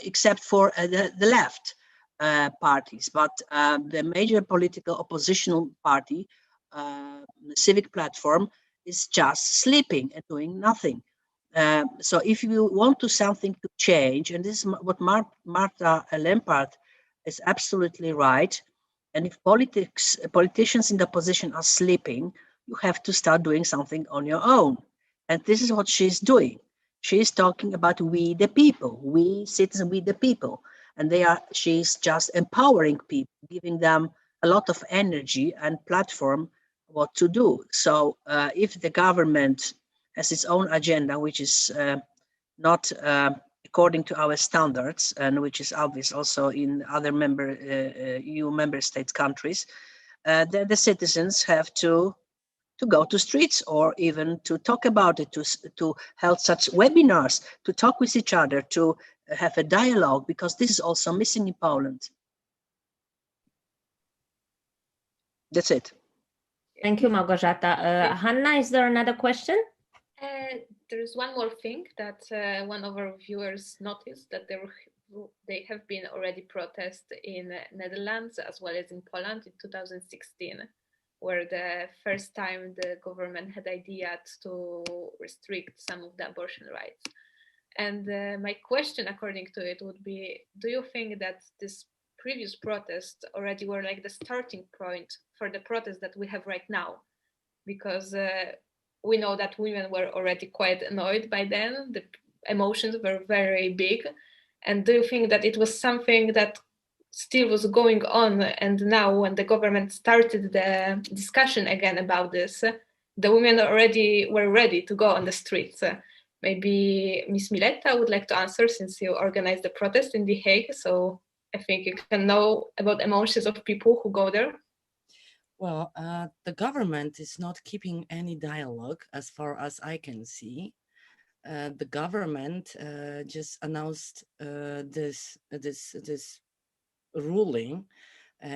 except for the left parties. But the major political oppositional party, the Civic Platform, is just sleeping and doing nothing. So if you want to something to change, and this is what Marta Lempart is absolutely right, and if politicians in the opposition are sleeping, you have to start doing something on your own. And this is what she's doing. She's talking about we the people, we citizens, we the people. And she's just empowering people, giving them a lot of energy and platform what to do. So if the government has its own agenda, which is not according to our standards, and which is obvious also in other EU member states countries, then the citizens have to go to streets, or even to talk about it, to hold such webinars, to talk with each other, to have a dialogue, because this is also missing in Poland. That's it. Thank you, Małgorzata. Hanna, is there another question? There's one more thing that one of our viewers noticed, that they have been already protests in Netherlands as well as in Poland in 2016, where the first time the government had idea to restrict some of the abortion rights. And my question, according to it, would be: do you think that this previous protests already were like the starting point for the protests that we have right now? Because we know that women were already quite annoyed by then. The emotions were very big. And do you think that it was something that still was going on, and now when the government started the discussion again about this, the women already were ready to go on the streets? Maybe Miss Mileta would like to answer, since you organized the protest in The Hague, so I think you can know about emotions of people who go there. Well, the government is not keeping any dialogue as far as I can see. The government just announced this ruling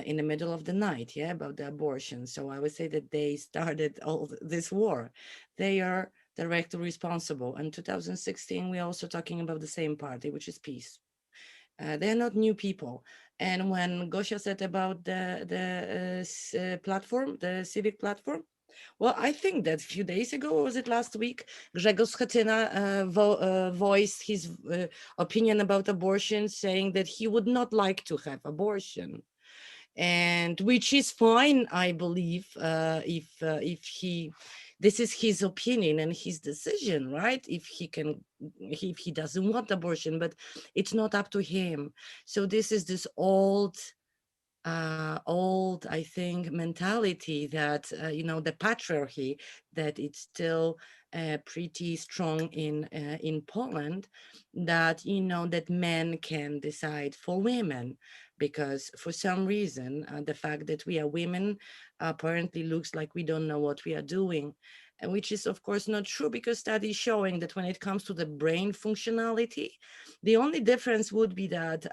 in the middle of the night, yeah, about the abortion. So I would say that they started all this war. They are directly responsible. In 2016, we're also talking about the same party, which is peace. They're not new people. And when Gosia said about the platform, the civic platform, well, I think that a few days ago, or was it last week, Grzegorz Schetyna voiced his opinion about abortion, saying that he would not like to have abortion. And which is fine, I believe, if this is his opinion and his decision, right? If he doesn't want abortion, but it's not up to him. So this is this old, I think, mentality that the patriarchy, that it's still pretty strong in Poland, that that men can decide for women, because for some reason the fact that we are women apparently looks like we don't know what we are doing, which is of course not true, because studies showing that when it comes to the brain functionality, the only difference would be that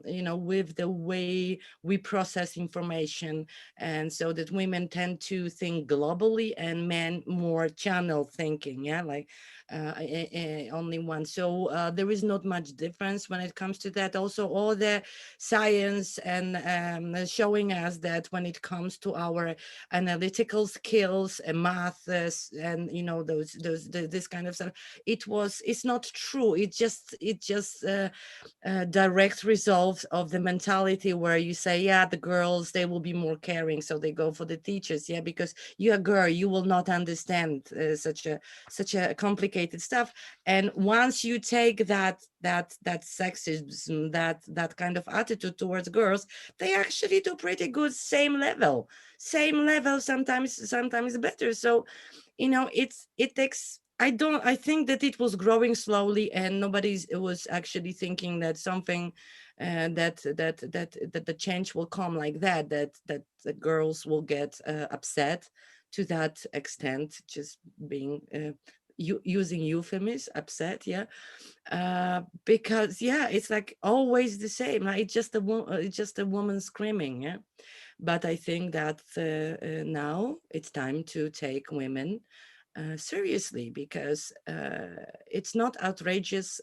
with the way we process information, and so that women tend to think globally and men more channel thinking, yeah, like only one. So there is not much difference when it comes to that. Also, all the science and showing us that when it comes to our analytical skills and math and this kind of stuff, it's not true. It just direct result of the mentality where you say, yeah, the girls, they will be more caring, so they go for the teachers, yeah, because you're a girl, you will not understand such a complicated stuff. And once you take that sexism, that kind of attitude towards girls, they actually do pretty good, same level, sometimes better. So it takes, I think that it was growing slowly, and nobody was actually thinking that something that the change will come like that the girls will get upset to that extent, just being using euphemisms, upset, yeah, because yeah, it's like always the same, like it's just a woman screaming, yeah. But I think that now it's time to take women seriously, because it's not outrageous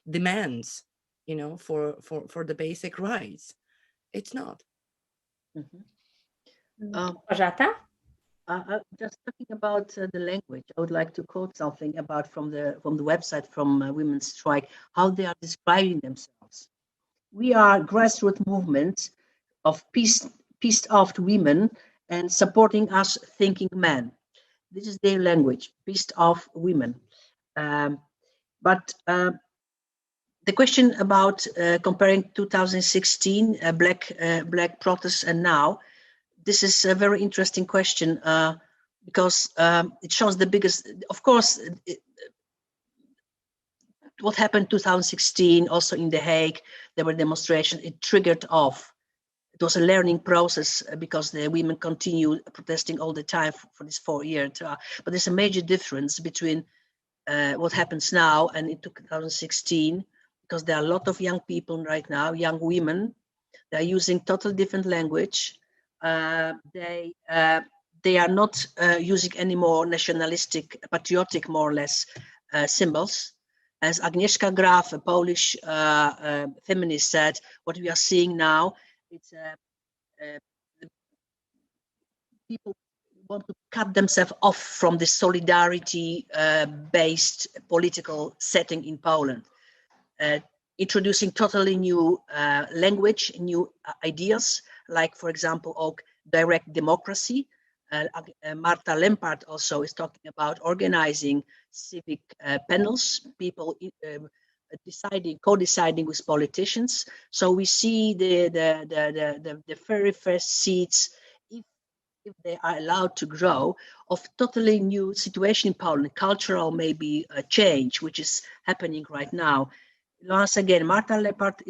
demands, for the basic rights. It's not. Małgorzata? Just talking about the language, I would like to quote something about from the website from Women's Strike, how they are describing themselves. We are grassroots movement of pissed off women and supporting us thinking men. This is their language, pissed off women. But the question about comparing 2016 black protests and now, this is a very interesting question because it shows the biggest, of course, what happened in 2016, also in The Hague, there were demonstrations, it triggered off. It was a learning process because the women continue protesting all the time for this 4 years. But there's a major difference between what happens now and in 2016, because there are a lot of young people right now, young women, they're using totally different language. They they are not using any more nationalistic, patriotic, more or less, symbols. As Agnieszka Graf, a Polish feminist, said, what we are seeing now, it's people want to cut themselves off from the solidarity-based political setting in Poland, introducing totally new language, new ideas, like, for example, direct democracy. Marta Lempart also is talking about organizing civic panels, people co-deciding with politicians. So we see the very first seeds, if they are allowed to grow, of totally new situation in Poland, cultural maybe change, which is happening right now. Once again, Marta Lempart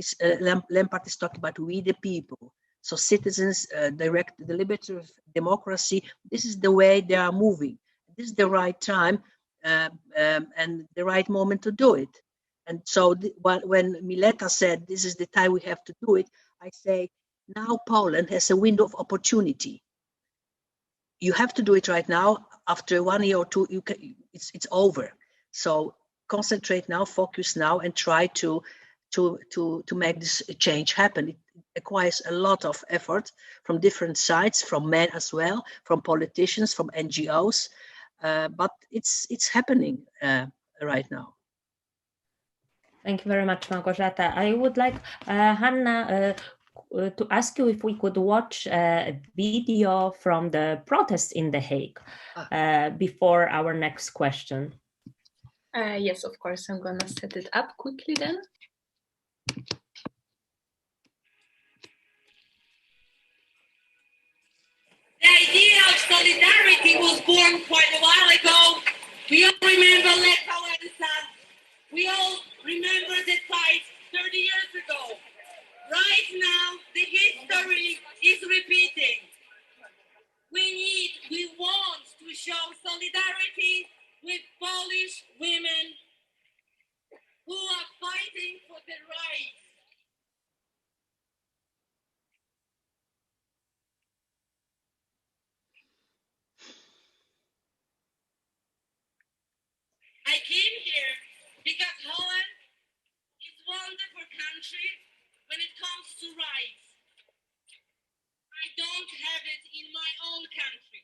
is talking about we the people. So citizens, direct deliberative democracy, this is the way they are moving. This is the right time and the right moment to do it. And so when Mileta said, this is the time we have to do it, I say, now Poland has a window of opportunity. You have to do it right now. After 1 year or two, it's over. So concentrate now, focus now, and try to make this change happen. It requires a lot of effort from different sides, from men as well, from politicians, from NGOs, but it's happening right now. Thank you very much, Małgorzata. I would like Hanna to ask you if we could watch a video from the protests in The Hague before our next question. Yes, of course. I'm gonna set it up quickly then. The idea of solidarity was born quite a while ago. We all remember Lech Wałęsa. We all remember the fight 30 years ago. Right now, the history is repeating. We want to show solidarity with Polish women who are fighting for their rights. I came here because Holland is a wonderful country when it comes to rights. I don't have it in my own country.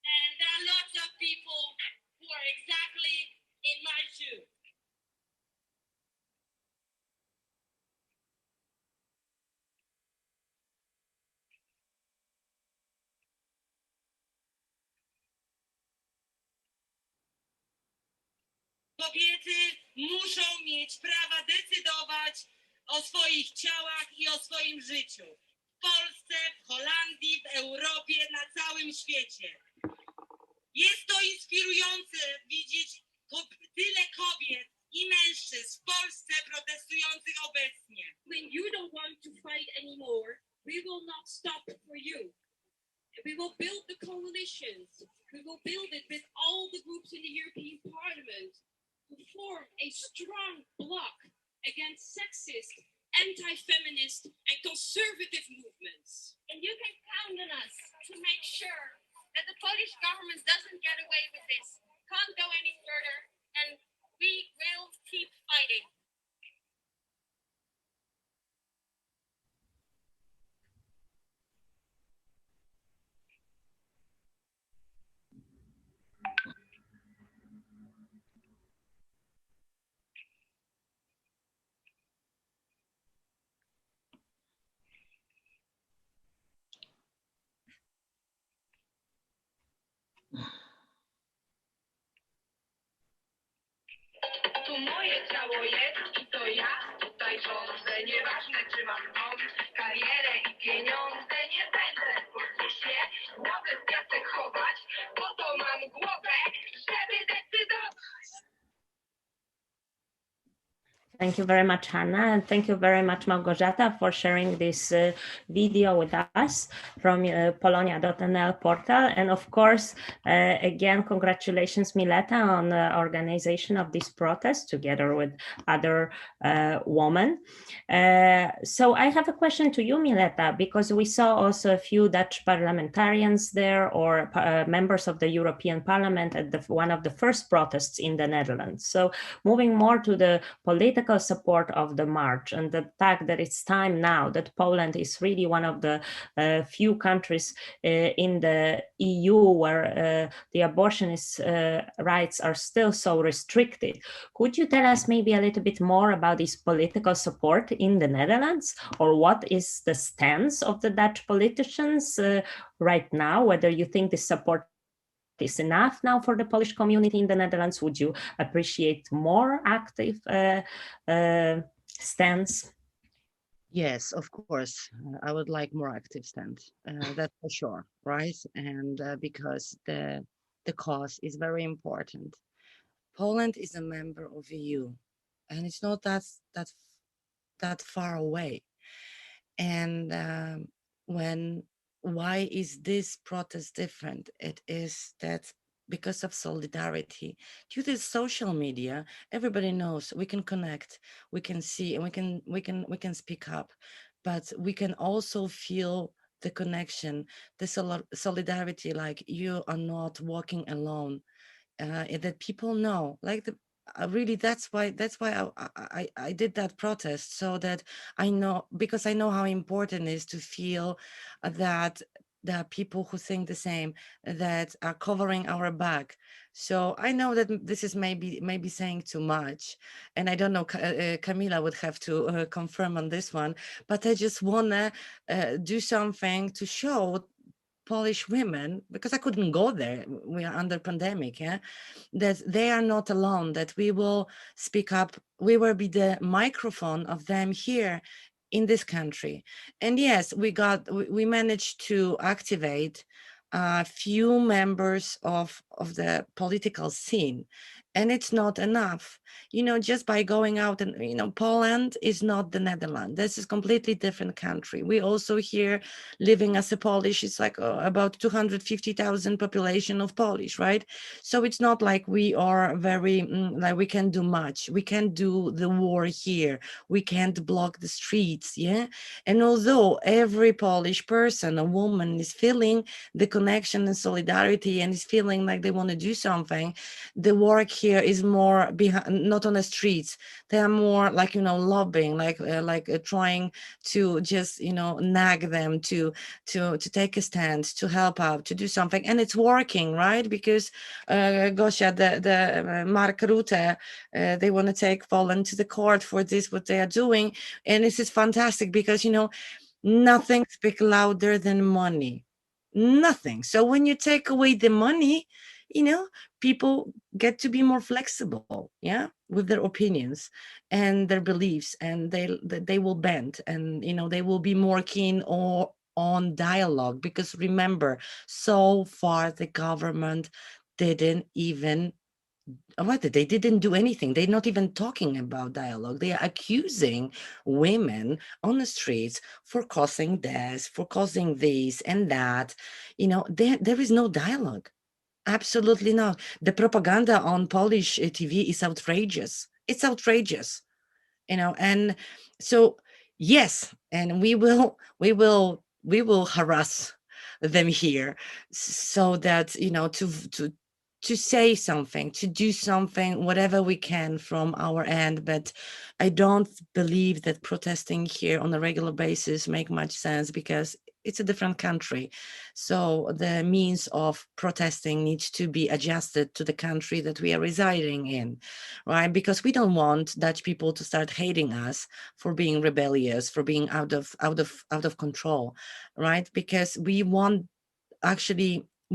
And there are lots of people who are exactly in my shoes. Kobiety muszą mieć prawa decydować o swoich ciałach i o swoim życiu. W Polsce, w Holandii, w Europie, na całym świecie. Jest to inspirujące widzieć tyle kobiet i mężczyzn w Polsce protestujących obecnie. When you don't want to fight anymore, we will not stop for you. We will build the coalitions. We will build it with all the groups in the European Parliament to form a strong bloc against sexist, anti-feminist and conservative movements. And you can count on us to make sure that the Polish government doesn't get away with this, can't go any further, and we will keep fighting. Tu moje ciało jest i to ja tutaj rządzę. Nieważne czy mam dom, karierę i pieniądze. Nie będę się głowę w piasek chować, bo to mam głowę, żeby decydować. Thank you very much, Hannah, and thank you very much, Małgorzata, for sharing this video with us from Polonia.nl portal. And of course, again, congratulations, Mileta, on the organization of this protest together with other women. So I have a question to you, Mileta, because we saw also a few Dutch parliamentarians there, or members of the European Parliament at one of the first protests in the Netherlands. So moving more to the political support of the march and the fact that it's time now that Poland is really one of the few countries in the EU where the abortionist rights are still so restricted. Could you tell us maybe a little bit more about this political support in the Netherlands, or what is the stance of the Dutch politicians right now, whether you think this support is enough now for the Polish community in the Netherlands? Would you appreciate more active stance? Yes, of course. I would like more active stance. That's for sure, right? And because the cause is very important. Poland is a member of EU, and it's not that far away. And why is this protest different? It is that because of solidarity, due to social media, everybody knows we can connect, we can see, and we can speak up, but we can also feel the connection, the solidarity, like you are not walking alone. That people know, like really, that's why I did that protest, so that I know, because I know how important it is to feel that there are people who think the same, that are covering our back. So I know that this is maybe saying too much, and I don't know, Camila would have to confirm on this one, but I just wanna do something to show Polish women, because I couldn't go there, we are under pandemic, yeah, that they are not alone, that we will speak up, we will be the microphone of them here in this country. And yes, we managed to activate a few members of the political scene, and it's not enough, just by going out. And Poland is not the Netherlands. This is completely different country. We also here living as a Polish, it's like about 250,000 population of Polish, right? So it's not like we are very like we can do much. We can't do the war here, we can't block the streets, yeah. And although every Polish person, a woman, is feeling the connection and solidarity and is feeling like they want to do something, the work here is more behind, not on the streets. They are more like lobbying, like trying to just nag them to take a stand, to help out, to do something. And it's working, right? Because Gosia, the Mark Rutte, they want to take Poland to the court for this, what they are doing. And this is fantastic because nothing speaks louder than money. Nothing. So when you take away the money, people get to be more flexible, yeah, with their opinions and their beliefs, and they will bend, and they will be more keen on dialogue. Because remember, so far the government didn't even they didn't do anything. They're not even talking about dialogue. They are accusing women on the streets for causing this, for causing this and that. There is no dialogue. Absolutely not. The propaganda on Polish TV is outrageous. It's outrageous, and so yes, and we will harass them here, so that to say something, to do something, whatever we can from our end. But I don't believe that protesting here on a regular basis make much sense, because it's a different country. So the means of protesting needs to be adjusted to the country that we are residing in, right? Because we don't want Dutch people to start hating us for being rebellious, for being out of control, right? Because we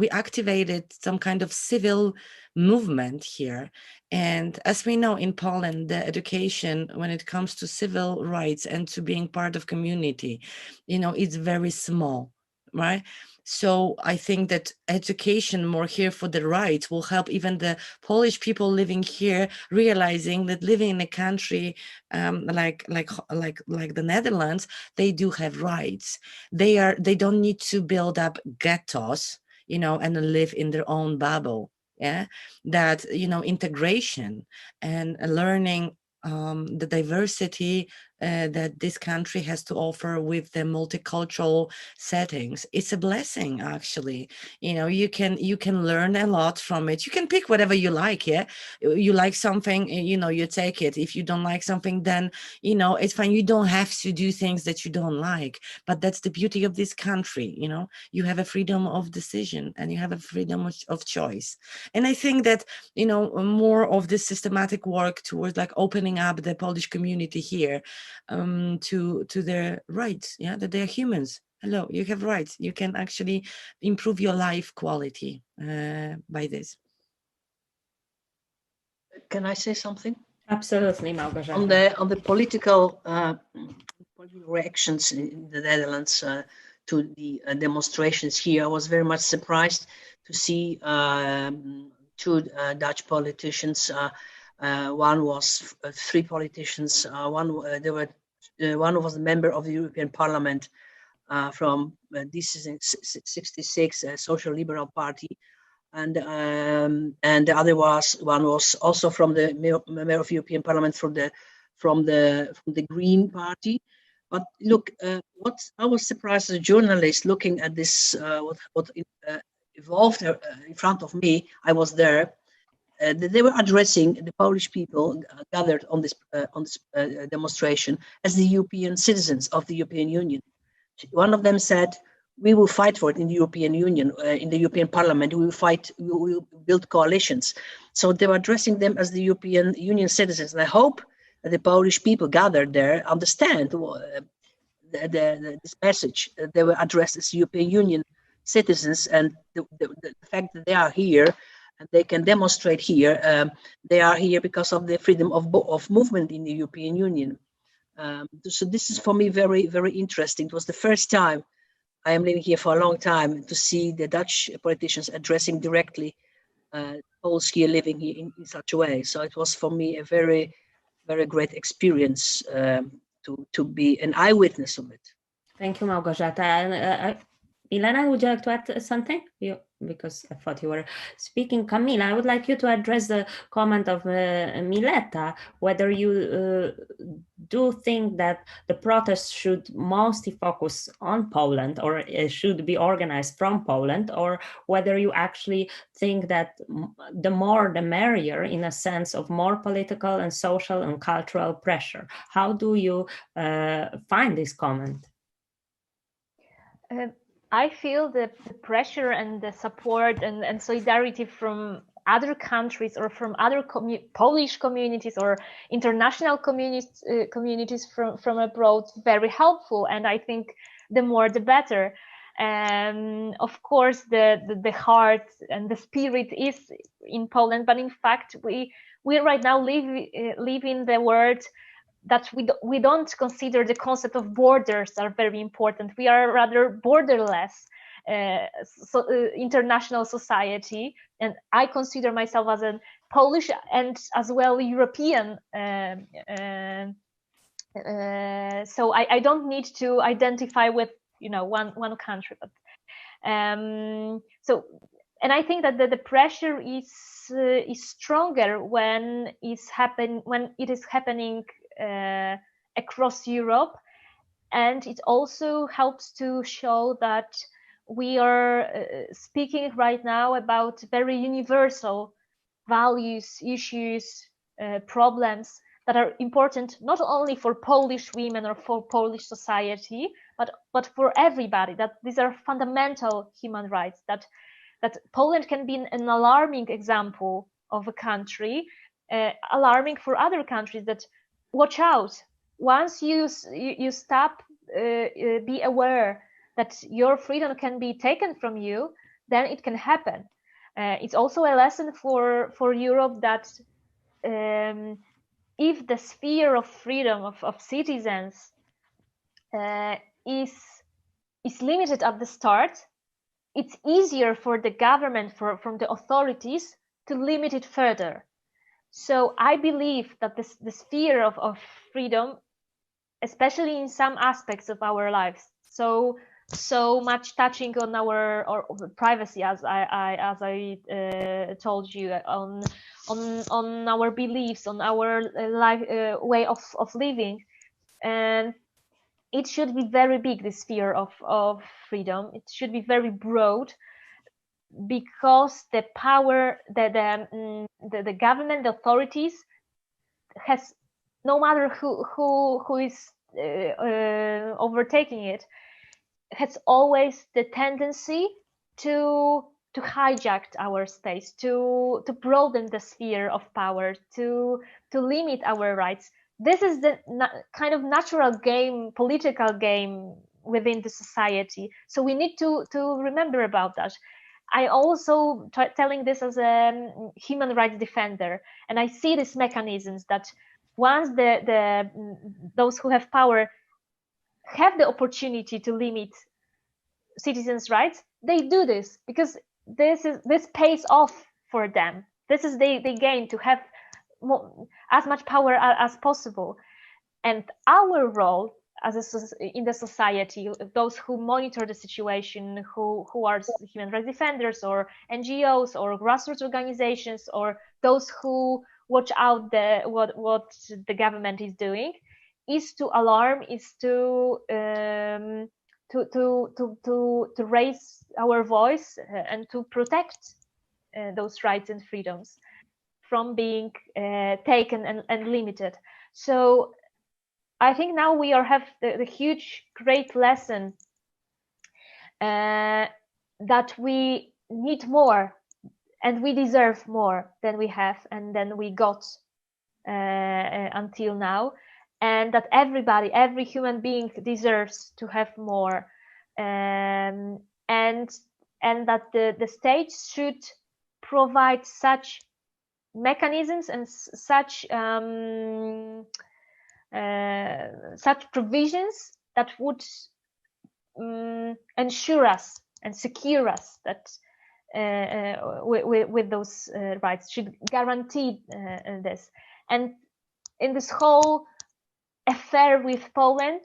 activated some kind of civil movement here. And as we know, in Poland, the education when it comes to civil rights and to being part of community, it's very small, right? So I think that education more here for the rights will help even the Polish people living here, realizing that living in a country like the Netherlands, they do have rights. They don't need to build up ghettos, you know, and live in their own bubble. Yeah, that, you know, integration and learning the diversity that this country has to offer with the multicultural settings. It's a blessing, actually. You know, you can learn a lot from it. You can pick whatever you like. Yeah, you like something, you know, you take it. If you don't like something, then, you know, it's fine. You don't have to do things that you don't like. But that's the beauty of this country. You know, you have a freedom of decision and you have a freedom of choice. And I think that, you know, more of this systematic work towards like opening up the Polish community here to their rights, yeah, that they're humans. Hello, you have rights. You can actually improve your life quality by this. Can I say something? Absolutely, Małgorzata. On the political reactions in the Netherlands to the demonstrations here, I was very much surprised to see two Dutch politicians. One was three politicians. One was a member of the European Parliament from D66, Social Liberal Party, and the other one was also from the member of European Parliament from the Green Party. But look, what I was surprised as a journalist looking at this, what evolved in front of me. I was there. They were addressing the Polish people gathered on this demonstration as the European citizens of the European Union. One of them said, "We will fight for it in the European Union, in the European Parliament. We will fight. We will build coalitions." So they were addressing them as the European Union citizens. And I hope that the Polish people gathered there understand this message. They were addressed as European Union citizens, and the fact that they are here and they can demonstrate here, they are here because of the freedom of movement in the European Union. So this is for me very, very interesting. It was the first time, I am living here for a long time, to see the Dutch politicians addressing directly Poles here living here in such a way. So it was for me a very, very great experience to be an eyewitness of it. Thank you, Małgorzata. And Ilena, would you like to add something? Because I thought you were speaking. Camila, I would like you to address the comment of Mileta, whether you do think that the protests should mostly focus on Poland or should be organized from Poland, or whether you actually think that the more the merrier, in a sense of more political and social and cultural pressure. How do you find this comment? I feel the pressure and the support and solidarity from other countries or from other Polish communities or international communities from abroad very helpful. And I think the more the better. Of course, the heart and the spirit is in Poland, but in fact, we right now live in the world that we don't consider the concept of borders are very important. We are rather borderless international society, and I consider myself as a Polish and as well European. So I don't need to identify with one country, but so. And I think that the pressure is stronger when it is happening across Europe, and it also helps to show that we are speaking right now about very universal values, issues, problems that are important not only for Polish women or for Polish society, but for everybody. That these are fundamental human rights. That Poland can be an alarming example of a country, alarming for other countries. That watch out, once you stop, be aware that your freedom can be taken from you, then it can happen. It's also a lesson for Europe that if the sphere of freedom of citizens is limited at the start, it's easier for the government, from the authorities, to limit it further. So I believe that the sphere of freedom, especially in some aspects of our lives, so much touching on our privacy, as I told you, on our beliefs, on our life way of living, and it should be very big, the sphere of freedom. It should be very broad, because the power that the government authorities has, no matter who is overtaking it, has always the tendency to hijack our space, to broaden the sphere of power, to limit our rights. This is the kind of natural game, political game within the society. So we need to remember about that. I also telling this as a human rights defender, and I see these mechanisms that once those who have power have the opportunity to limit citizens' rights, they do this because this pays off for them. This is they gain to have as much power as possible. And our role in the society, those who monitor the situation, who are human rights defenders or NGOs or grassroots organizations, or those who watch out what the government is doing, is to alarm, is to raise our voice and to protect those rights and freedoms from being taken and limited. So I think now we have the huge, great lesson that we need more, and we deserve more than we have and than we got until now, and that every human being deserves to have more, and that the state should provide such mechanisms and such provisions that would ensure us and secure us that with those rights, should guarantee this. And in this whole affair with Poland,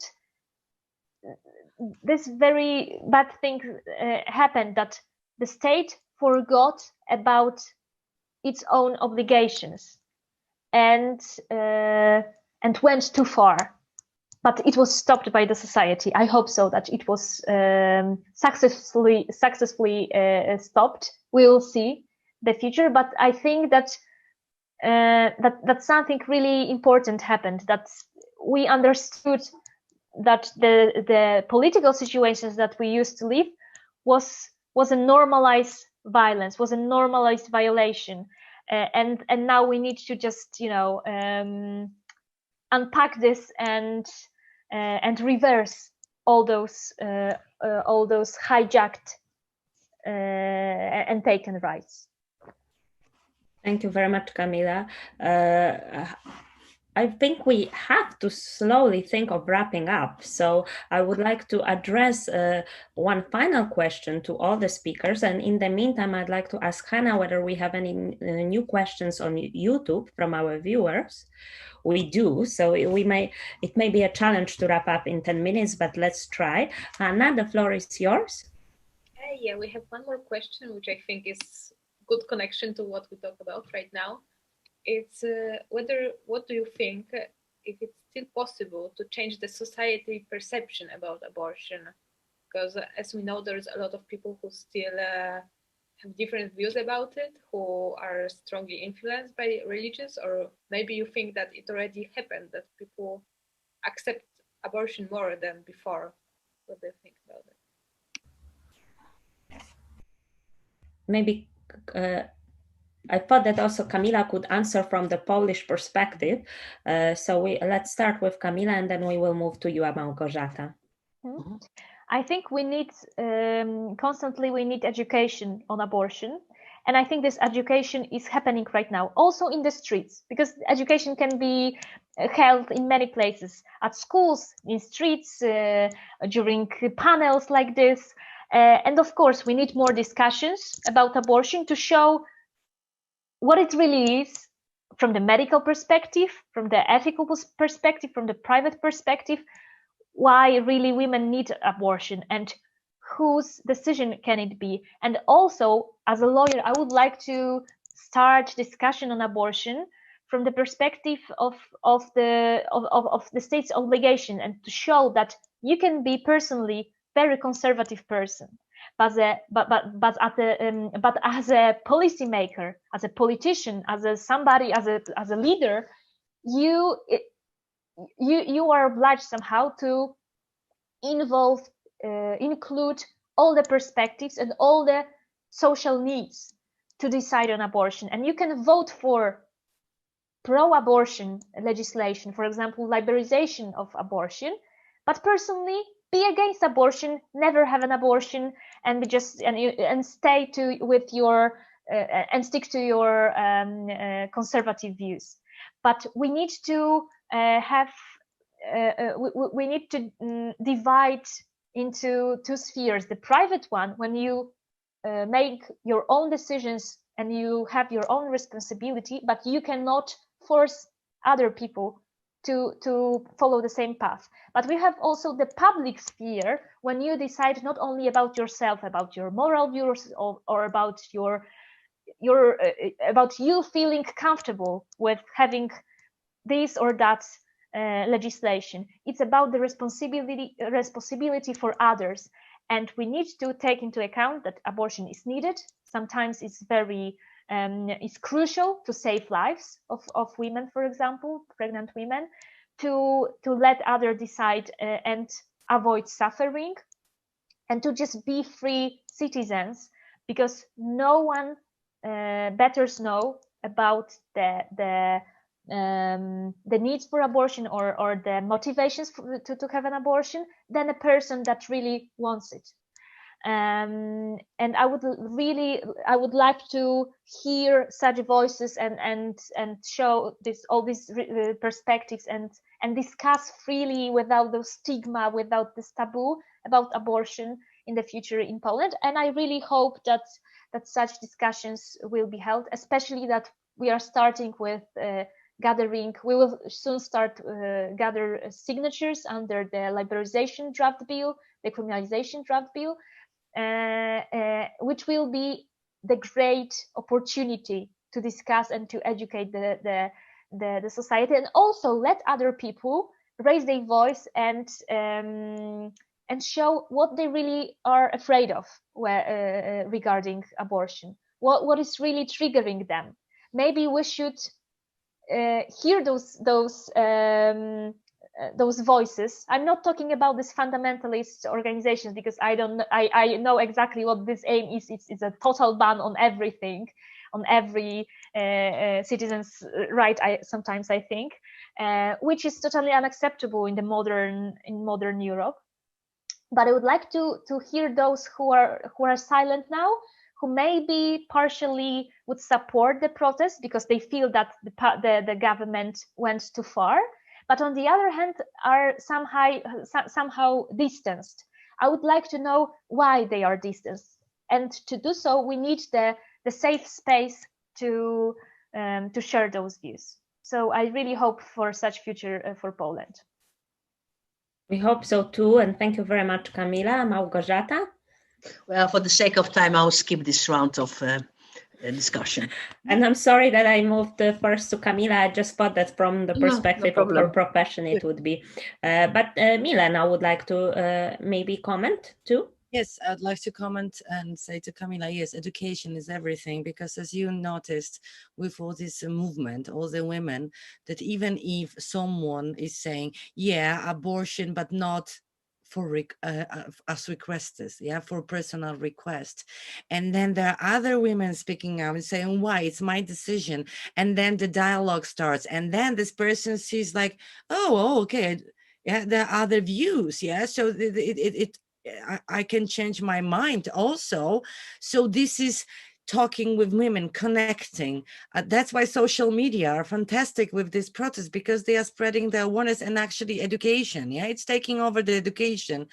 this very bad thing happened, that the state forgot about its own obligations and went too far. But it was stopped by the society. I hope so, that it was successfully stopped. We will see the future, but I think that that something really important happened. That we understood that the political situations that we used to live was a normalized violence, was a normalized violation, and now we need to just unpack this and reverse all those hijacked and taken rights. Thank you very much, Kamila. I think we have to slowly think of wrapping up. So I would like to address one final question to all the speakers. And in the meantime, I'd like to ask Hannah whether we have any new questions on YouTube from our viewers. We do, so it may be a challenge to wrap up in 10 minutes, but let's try. Hannah, the floor is yours. Yeah, we have one more question, which I think is good connection to what we talk about right now. It's what do you think, if it's still possible to change the society perception about abortion? Because as we know, there's a lot of people who still have different views about it, who are strongly influenced by religions, or maybe you think that it already happened, that people accept abortion more than before. What do you think about it? Maybe I thought that also Kamila could answer from the Polish perspective. So let's start with Kamila, and then we will move to you, Małgorzata. Mm-hmm. I think we need constantly education on abortion, and I think this education is happening right now, also in the streets, because education can be held in many places, at schools, in streets, during panels like this. And of course, we need more discussions about abortion to show what it really is from the medical perspective, from the ethical perspective, from the private perspective, why really women need abortion and whose decision can it be. And also, as a lawyer, I would like to start discussion on abortion from the perspective of the state's obligation, and to show that you can be personally very conservative person, but as a policymaker, as a politician, as a leader, you are obliged somehow to include all the perspectives and all the social needs to decide on abortion. And you can vote for pro-abortion legislation, for example, liberalization of abortion, but personally be against abortion, never have an abortion, and stay with your and stick to your conservative views. But we need to we need to divide into two spheres. The private one, when you make your own decisions and you have your own responsibility, but you cannot force other people to follow the same path. But we have also the public sphere, when you decide not only about yourself, about your moral views, or about about you feeling comfortable with having this or that legislation. It's about the responsibility for others, and we need to take into account that abortion is needed. Sometimes it's very it's crucial to save lives of women, for example, pregnant women, to let others decide and avoid suffering, and to just be free citizens, because no one better know about the needs for abortion or the motivations to have an abortion than a person that really wants it. And I would like to hear such voices and show all these perspectives and discuss freely without the stigma, without this taboo about abortion in the future in Poland. And I really hope that such discussions will be held, especially that we are starting with gathering. We will soon start gather signatures under the liberalization draft bill, the criminalization draft bill, which will be the great opportunity to discuss and to educate the society, and also let other people raise their voice and show what they really are afraid of regarding abortion. What is really triggering them? Maybe we should hear those voices. I'm not talking about these fundamentalist organizations, because I know exactly what this aim is. It's a total ban on everything, on every citizen's right. Sometimes I think, which is totally unacceptable in modern Europe. But I would like to hear those who are silent now, who maybe partially would support the protest because they feel that the government went too far, but on the other hand are somehow distanced. I would like to know why they are distanced, and to do so we need the safe space to share those views. So I really hope for such future for Poland. We hope so too, and thank you very much, Kamila. Małgorzata? Well, for the sake of time, I'll skip this round of discussion. And I'm sorry that I moved first to Kamila. I just thought that from the perspective of her profession, it would be. But Milan, I would like to maybe comment too. Yes, I'd like to comment and say to Kamila, yes, education is everything, because as you noticed with all this movement, all the women, that even if someone is saying, yeah, abortion, but not for as requesters, yeah, for personal request, and then there are other women speaking out and saying, why, it's my decision, and then the dialogue starts, and then this person sees like, oh okay, yeah, there are other views, yeah, so I can change my mind also. So this is talking with women, connecting. That's why social media are fantastic with this protest, because they are spreading the awareness and actually education. Yeah, it's taking over the education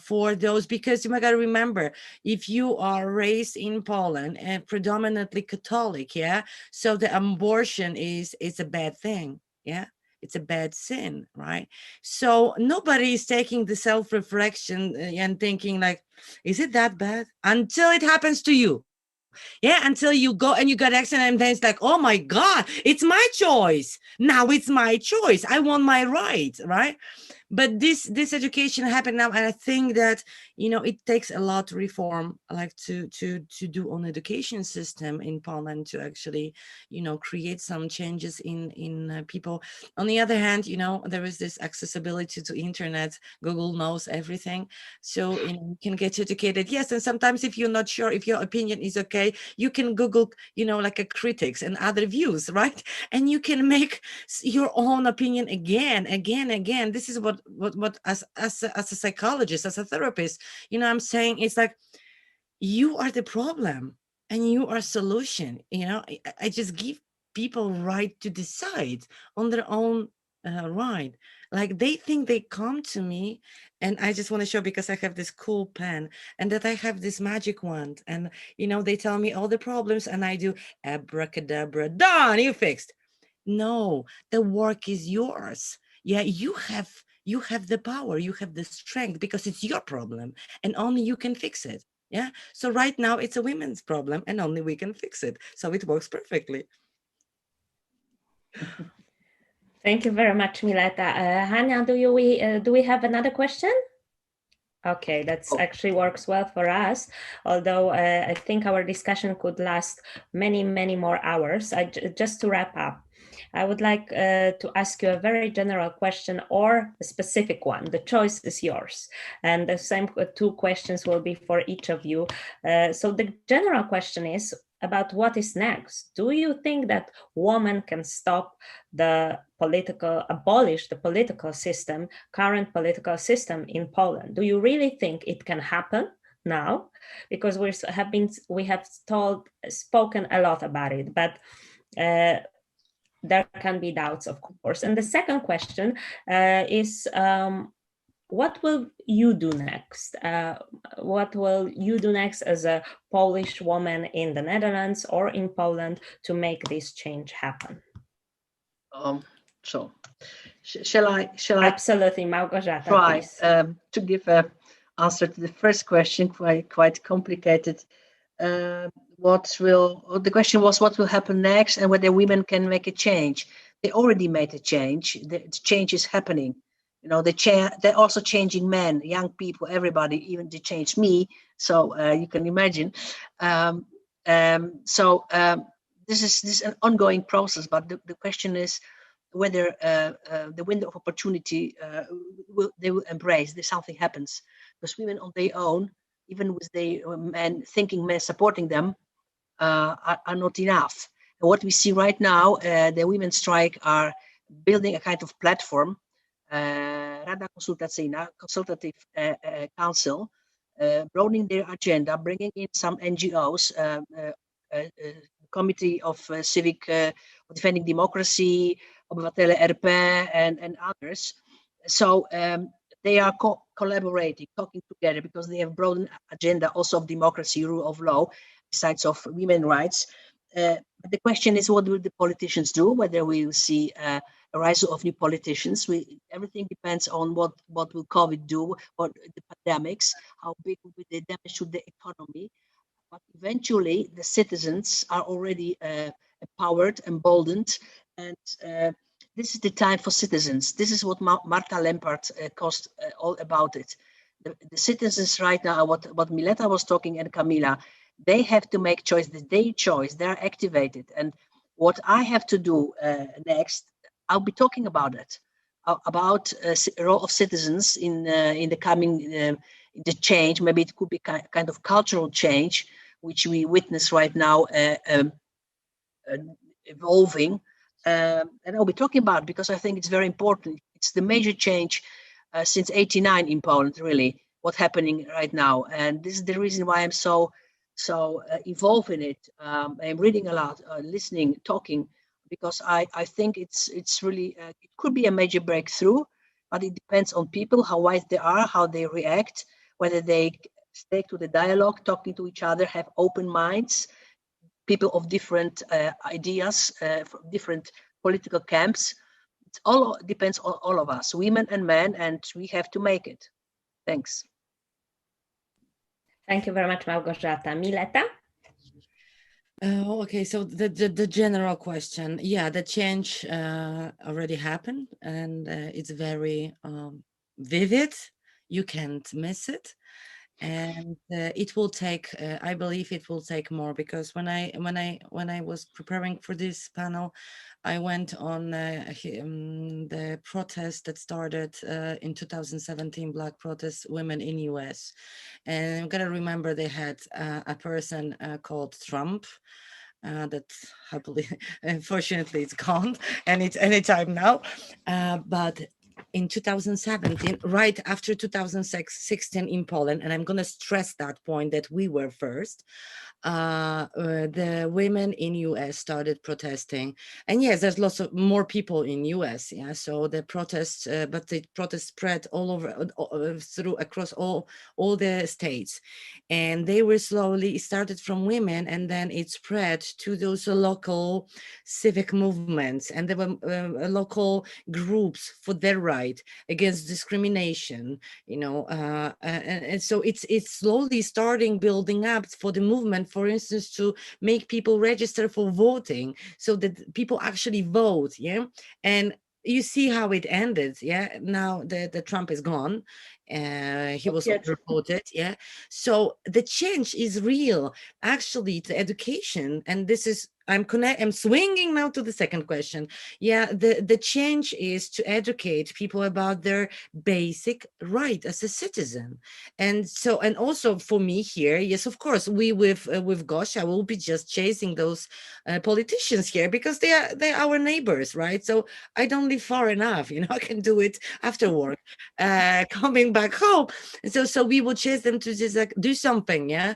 for those, because you gotta remember, if you are raised in Poland and predominantly Catholic, yeah, so the abortion is a bad thing. Yeah, it's a bad sin, right? So nobody is taking the self-reflection and thinking like, is it that bad? Until it happens to you. Yeah, until you go and you got accident, and then it's like, oh my God, it's my choice. Now it's my choice. I want my rights, right? But this education happened now, and I think that, you know, it takes a lot to reform, like to do on education system in Poland, to actually, you know, create some changes in people. On the other hand, you know, there is this accessibility to internet. Google knows everything, so you can get educated. Yes, and sometimes if you're not sure if your opinion is okay, you can Google, you know, like a critics and other views, right? And you can make your own opinion again. This is what as a psychologist, as a therapist, you know, I'm saying, it's like, you are the problem and you are solution. You know, I just give people right to decide on their own right. Like, they think they come to me, and I just want to show, because I have this cool pen, and that I have this magic wand, and, you know, they tell me all the problems, and I do abracadabra, done, you fixed. No, the work is yours. Yeah, you have the power, you have the strength, because it's your problem and only you can fix it. Yeah, so right now it's a women's problem and only we can fix it, so it works perfectly. Thank you very much, Mileta. Hania, do we have another question? Okay, that's actually works well for us, although I think our discussion could last many, many more hours. Just to wrap up, I would like to ask you a very general question or a specific one. The choice is yours. And the same two questions will be for each of you. So the general question is about what is next. Do you think that women can abolish the political system, current political system in Poland? Do you really think it can happen now? Because we have spoken a lot about it, but there can be doubts, of course. And the second question is, what will you do next? What will you do next as a Polish woman in the Netherlands or in Poland to make this change happen? So, shall I? Absolutely, Małgorzata, try please. to give an answer to the first question? Quite complicated. The question was, what will happen next, and whether women can make a change. They already made a change. The change is happening. You know, they're also changing men, young people, everybody. Even they changed me. So you can imagine. This is an ongoing process. But the question is whether the window of opportunity they will embrace. That something happens, because women on their own, even with the men supporting them, are not enough. And what we see right now, the women's strike are building a kind of platform, Rada Konsultacyjna, Consultative Council, broadening their agenda, bringing in some NGOs, Committee of Civic Defending Democracy, Obywatele RP, and others. So they are collaborating, talking together, because they have broadened agenda also of democracy, rule of law, besides of women's rights. But the question is, what will the politicians do? Whether we will see a rise of new politicians. Everything depends on what will COVID do, what the pandemics, how big will be the damage to the economy. But eventually, the citizens are already empowered, emboldened, and this is the time for citizens. This is what Marta Lempart caused all about it. The citizens right now, what Mileta was talking, and Kamila, they have to make choice. Their choice. They are activated. And what I have to do next, I'll be talking about it, about role of citizens in the coming the change. Maybe it could be kind of cultural change, which we witness right now evolving. And I'll be talking about it because I think it's very important. It's the major change since '89 in Poland, really, what's happening right now. And this is the reason why I'm so So involved in it. I'm reading a lot, listening, talking, because I think it's really, it could be a major breakthrough, but it depends on people, how wise they are, how they react, whether they stick to the dialogue, talking to each other, have open minds, people of different ideas, from different political camps. It all depends on all of us, women and men, and we have to make it. Thanks. Thank you very much, Małgorzata. Mileta? Okay, so the general question, yeah, the change already happened, and it's very vivid. You can't miss it, and it will take. I believe it will take more, because when I was preparing for this panel, I went on the protest that started in 2017, Black protest, women in US. And I'm gonna remember they had a person called Trump, that happily, unfortunately, it's gone, and it's anytime now. But in 2017, right after 2016 in Poland, and I'm gonna stress that point that we were first, the women in US started protesting, and yes, there's lots of more people in US, yeah. So the protests, but the protests spread all over, through across all the states, and they were slowly started from women, and then it spread to those local civic movements, and there were local groups for their right against discrimination, you know, and so it's slowly starting building up for the movement, for instance, to make people register for voting so that people actually vote, yeah. And you see how it ended, yeah. Now the Trump is gone, he was voted, yeah. So the change is real, actually. The education, and this is, I'm swinging now to the second question. Yeah, the change is to educate people about their basic right as a citizen. And so, and also for me here, yes, of course, we with Gosia will be just chasing those politicians here, because they're our neighbors, right? So I don't live far enough, you know, I can do it after work, coming back home. So we will chase them to just like do something, yeah,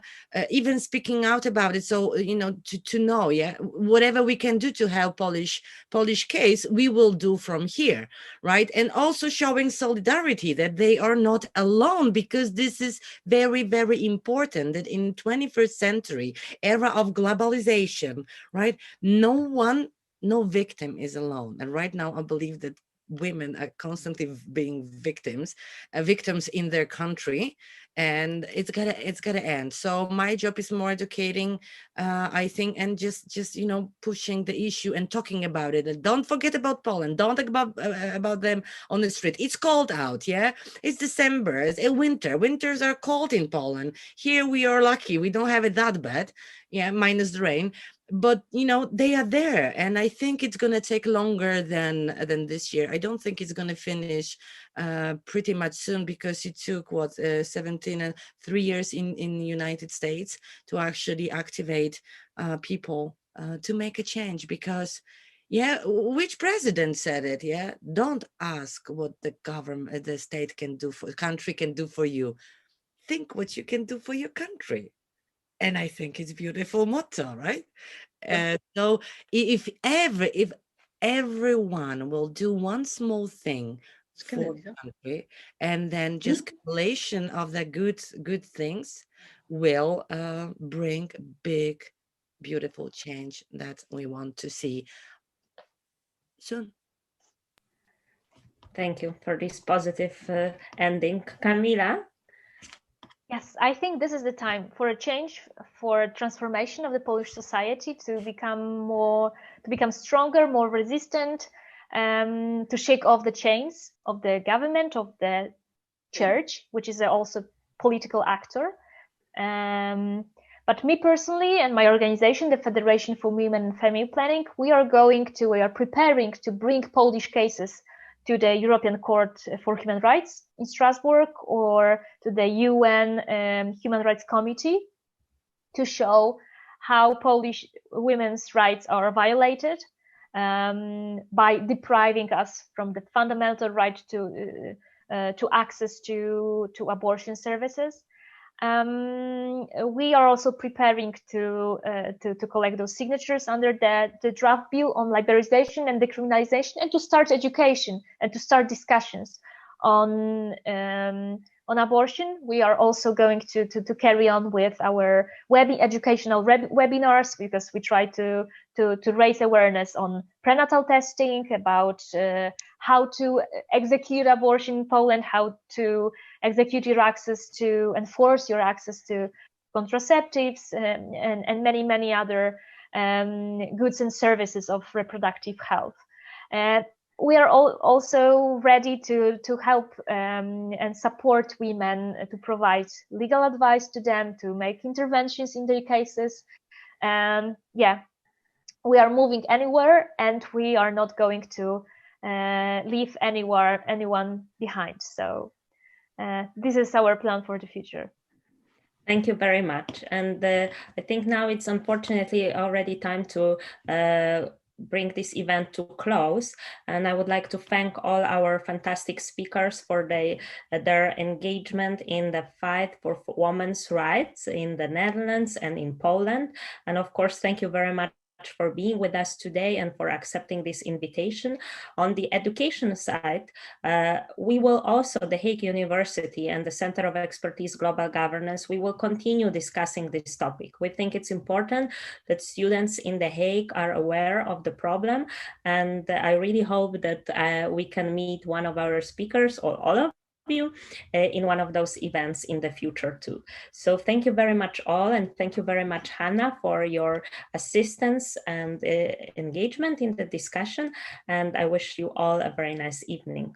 even speaking out about it. So you know, to know, yeah, whatever we can do to help Polish case, we will do from here, right? And also showing solidarity that they are not alone, because this is very, very important, that in 21st century era of globalization, right, no victim is alone. And right now I believe that women are constantly being victims in their country, and it's gotta end. So my job is more educating, I think, and just you know, pushing the issue and talking about it. And don't forget about Poland, don't talk about them on the street. It's cold out, yeah, it's December, it's a winters are cold in Poland. Here we are lucky, we don't have it that bad, yeah, minus the rain. But you know, they are there, and I think it's going to take longer than this year. I don't think it's going to finish pretty much soon, because it took what 3 years in the United States to actually activate people to make a change. Because yeah, which president said it? Yeah, don't ask what the government, the state can do for country can do for you. Think what you can do for your country. And I think it's a beautiful motto, right? So if everyone will do one small thing for the country, and then just compilation of the good things will bring big, beautiful change that we want to see soon. Thank you for this positive ending. Kamila? Yes, I think this is the time for a change, for a transformation of the Polish society to become stronger, more resistant, to shake off the chains of the government, of the church, which is also political actor. But me personally and my organization, the Federation for Women and Family Planning, we are preparing to bring Polish cases to the European Court for Human Rights in Strasbourg, or to the UN Human Rights Committee, to show how Polish women's rights are violated by depriving us from the fundamental right to access to abortion services. We are also preparing to collect those signatures under the draft bill on liberalization and decriminalization, and to start education and to start discussions on abortion. We are also going to carry on with our educational webinars, because we try to raise awareness on prenatal testing, about how to execute abortion in Poland, how to execute your access to, enforce your access to contraceptives, and many other goods and services of reproductive health. We are also ready to help and support women, to provide legal advice to them, to make interventions in their cases. Yeah, we are moving anywhere, and we are not going to leave anyone behind. So this is our plan for the future. Thank you very much. And I think now it's unfortunately already time to bring this event to close. And I would like to thank all our fantastic speakers for their engagement in the fight for women's rights in the Netherlands and in Poland. And of course, thank you very much for being with us today and for accepting this invitation. On the education side, we will also, the Hague University and the Center of Expertise Global Governance, we will continue discussing this topic. We think it's important that students in The Hague are aware of the problem, and I really hope that we can meet one of our speakers, or all of you, in one of those events in the future too. So thank you very much all, and thank you very much, Hannah, for your assistance and engagement in the discussion, and I wish you all a very nice evening.